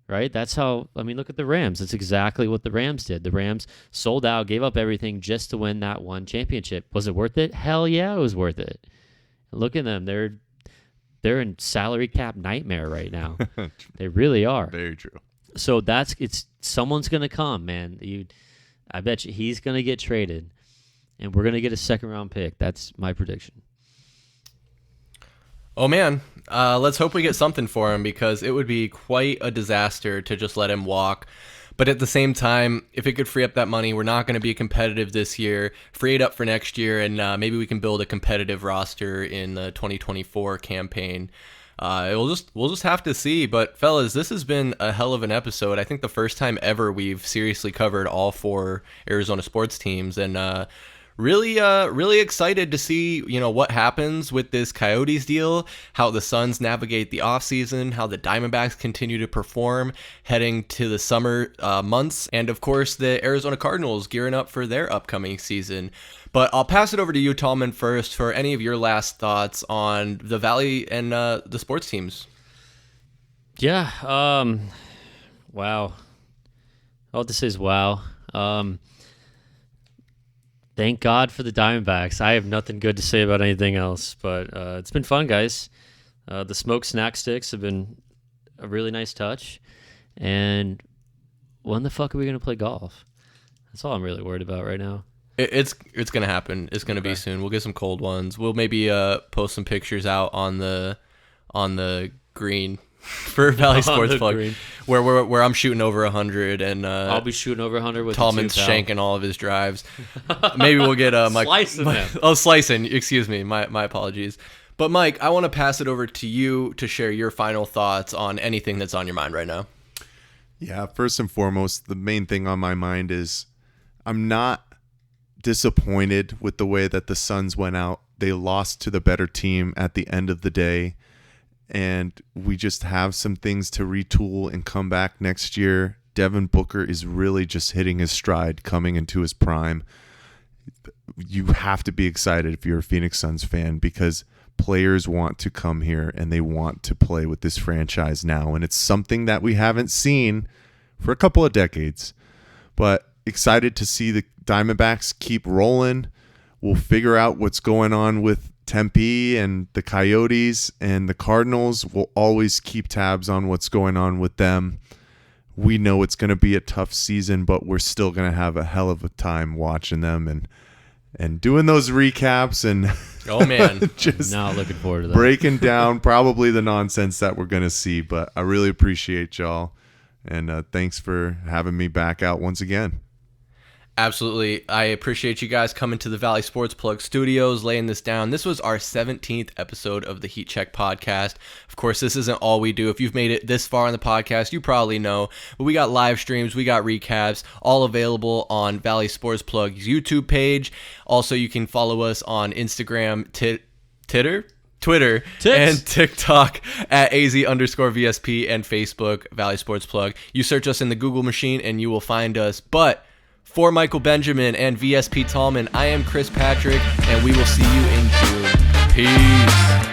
right? That's how, I mean, look at the Rams. That's exactly what the Rams did. The Rams sold out, gave up everything just to win that one championship. Was it worth it? Hell yeah, it was worth it. Look at them. They're in salary cap nightmare right now. They really are. Very true. So someone's going to come, man. I bet you he's going to get traded, and we're going to get a second-round pick. That's my prediction. Oh, man. Let's hope we get something for him, because it would be quite a disaster to just let him walk. But at the same time, if it could free up that money, we're not going to be competitive this year. Free it up for next year, and maybe we can build a competitive roster in the 2024 campaign. We'll just have to see. But fellas, this has been a hell of an episode. I think the first time ever we've seriously covered all 4 Arizona sports teams, and really excited to see what happens with this Coyotes deal, how the Suns navigate the offseason, how the Diamondbacks continue to perform heading to the summer months, and of course the Arizona Cardinals gearing up for their upcoming season. But I'll pass it over to you, Tallman, first for any of your last thoughts on the Valley and the sports teams. Yeah. Wow. All this is wow. Thank God for the Diamondbacks. I have nothing good to say about anything else, but it's been fun, guys. The smoked snack sticks have been a really nice touch. And when the fuck are we going to play golf? That's all I'm really worried about right now. It's going to happen. It's going to be soon. We'll get some cold ones. We'll maybe post some pictures out on the green for Valley Sports Plug, where I'm shooting over 100 and I'll be shooting over 100 with Tallman's shanking all of his drives. Maybe we'll get slicing. Excuse me, my apologies. But Mike, I want to pass it over to you to share your final thoughts on anything that's on your mind right now. Yeah, first and foremost, the main thing on my mind is I'm not disappointed with the way that the Suns went out. They lost to the better team at the end of the day. And we just have some things to retool and come back next year. Devin Booker is really just hitting his stride, coming into his prime. You have to be excited if you're a Phoenix Suns fan, because players want to come here and they want to play with this franchise now. And it's something that we haven't seen for a couple of decades. But excited to see the Diamondbacks keep rolling. We'll figure out what's going on with Tempe and the Coyotes, and the Cardinals. Will always keep tabs on what's going on with them. We know it's going to be a tough season, but we're still going to have a hell of a time watching them and doing those recaps and oh man, just not looking forward to that. Breaking down probably the nonsense that we're going to see. But I really appreciate y'all, and thanks for having me back out once again. Absolutely. I appreciate you guys coming to the Valley Sports Plug Studios, laying this down. This was our 17th episode of the Heat Check podcast. Of course, this isn't all we do. If you've made it this far in the podcast, you probably know. But we got live streams, we got recaps, all available on Valley Sports Plug's YouTube page. Also, you can follow us on Instagram, Twitter, and TikTok at AZ_VSP, and Facebook, Valley Sports Plug. You search us in the Google machine and you will find us. But for Michael Benjamin and VSP Tallman, I am Chris Patrick, and we will see you in June. Peace.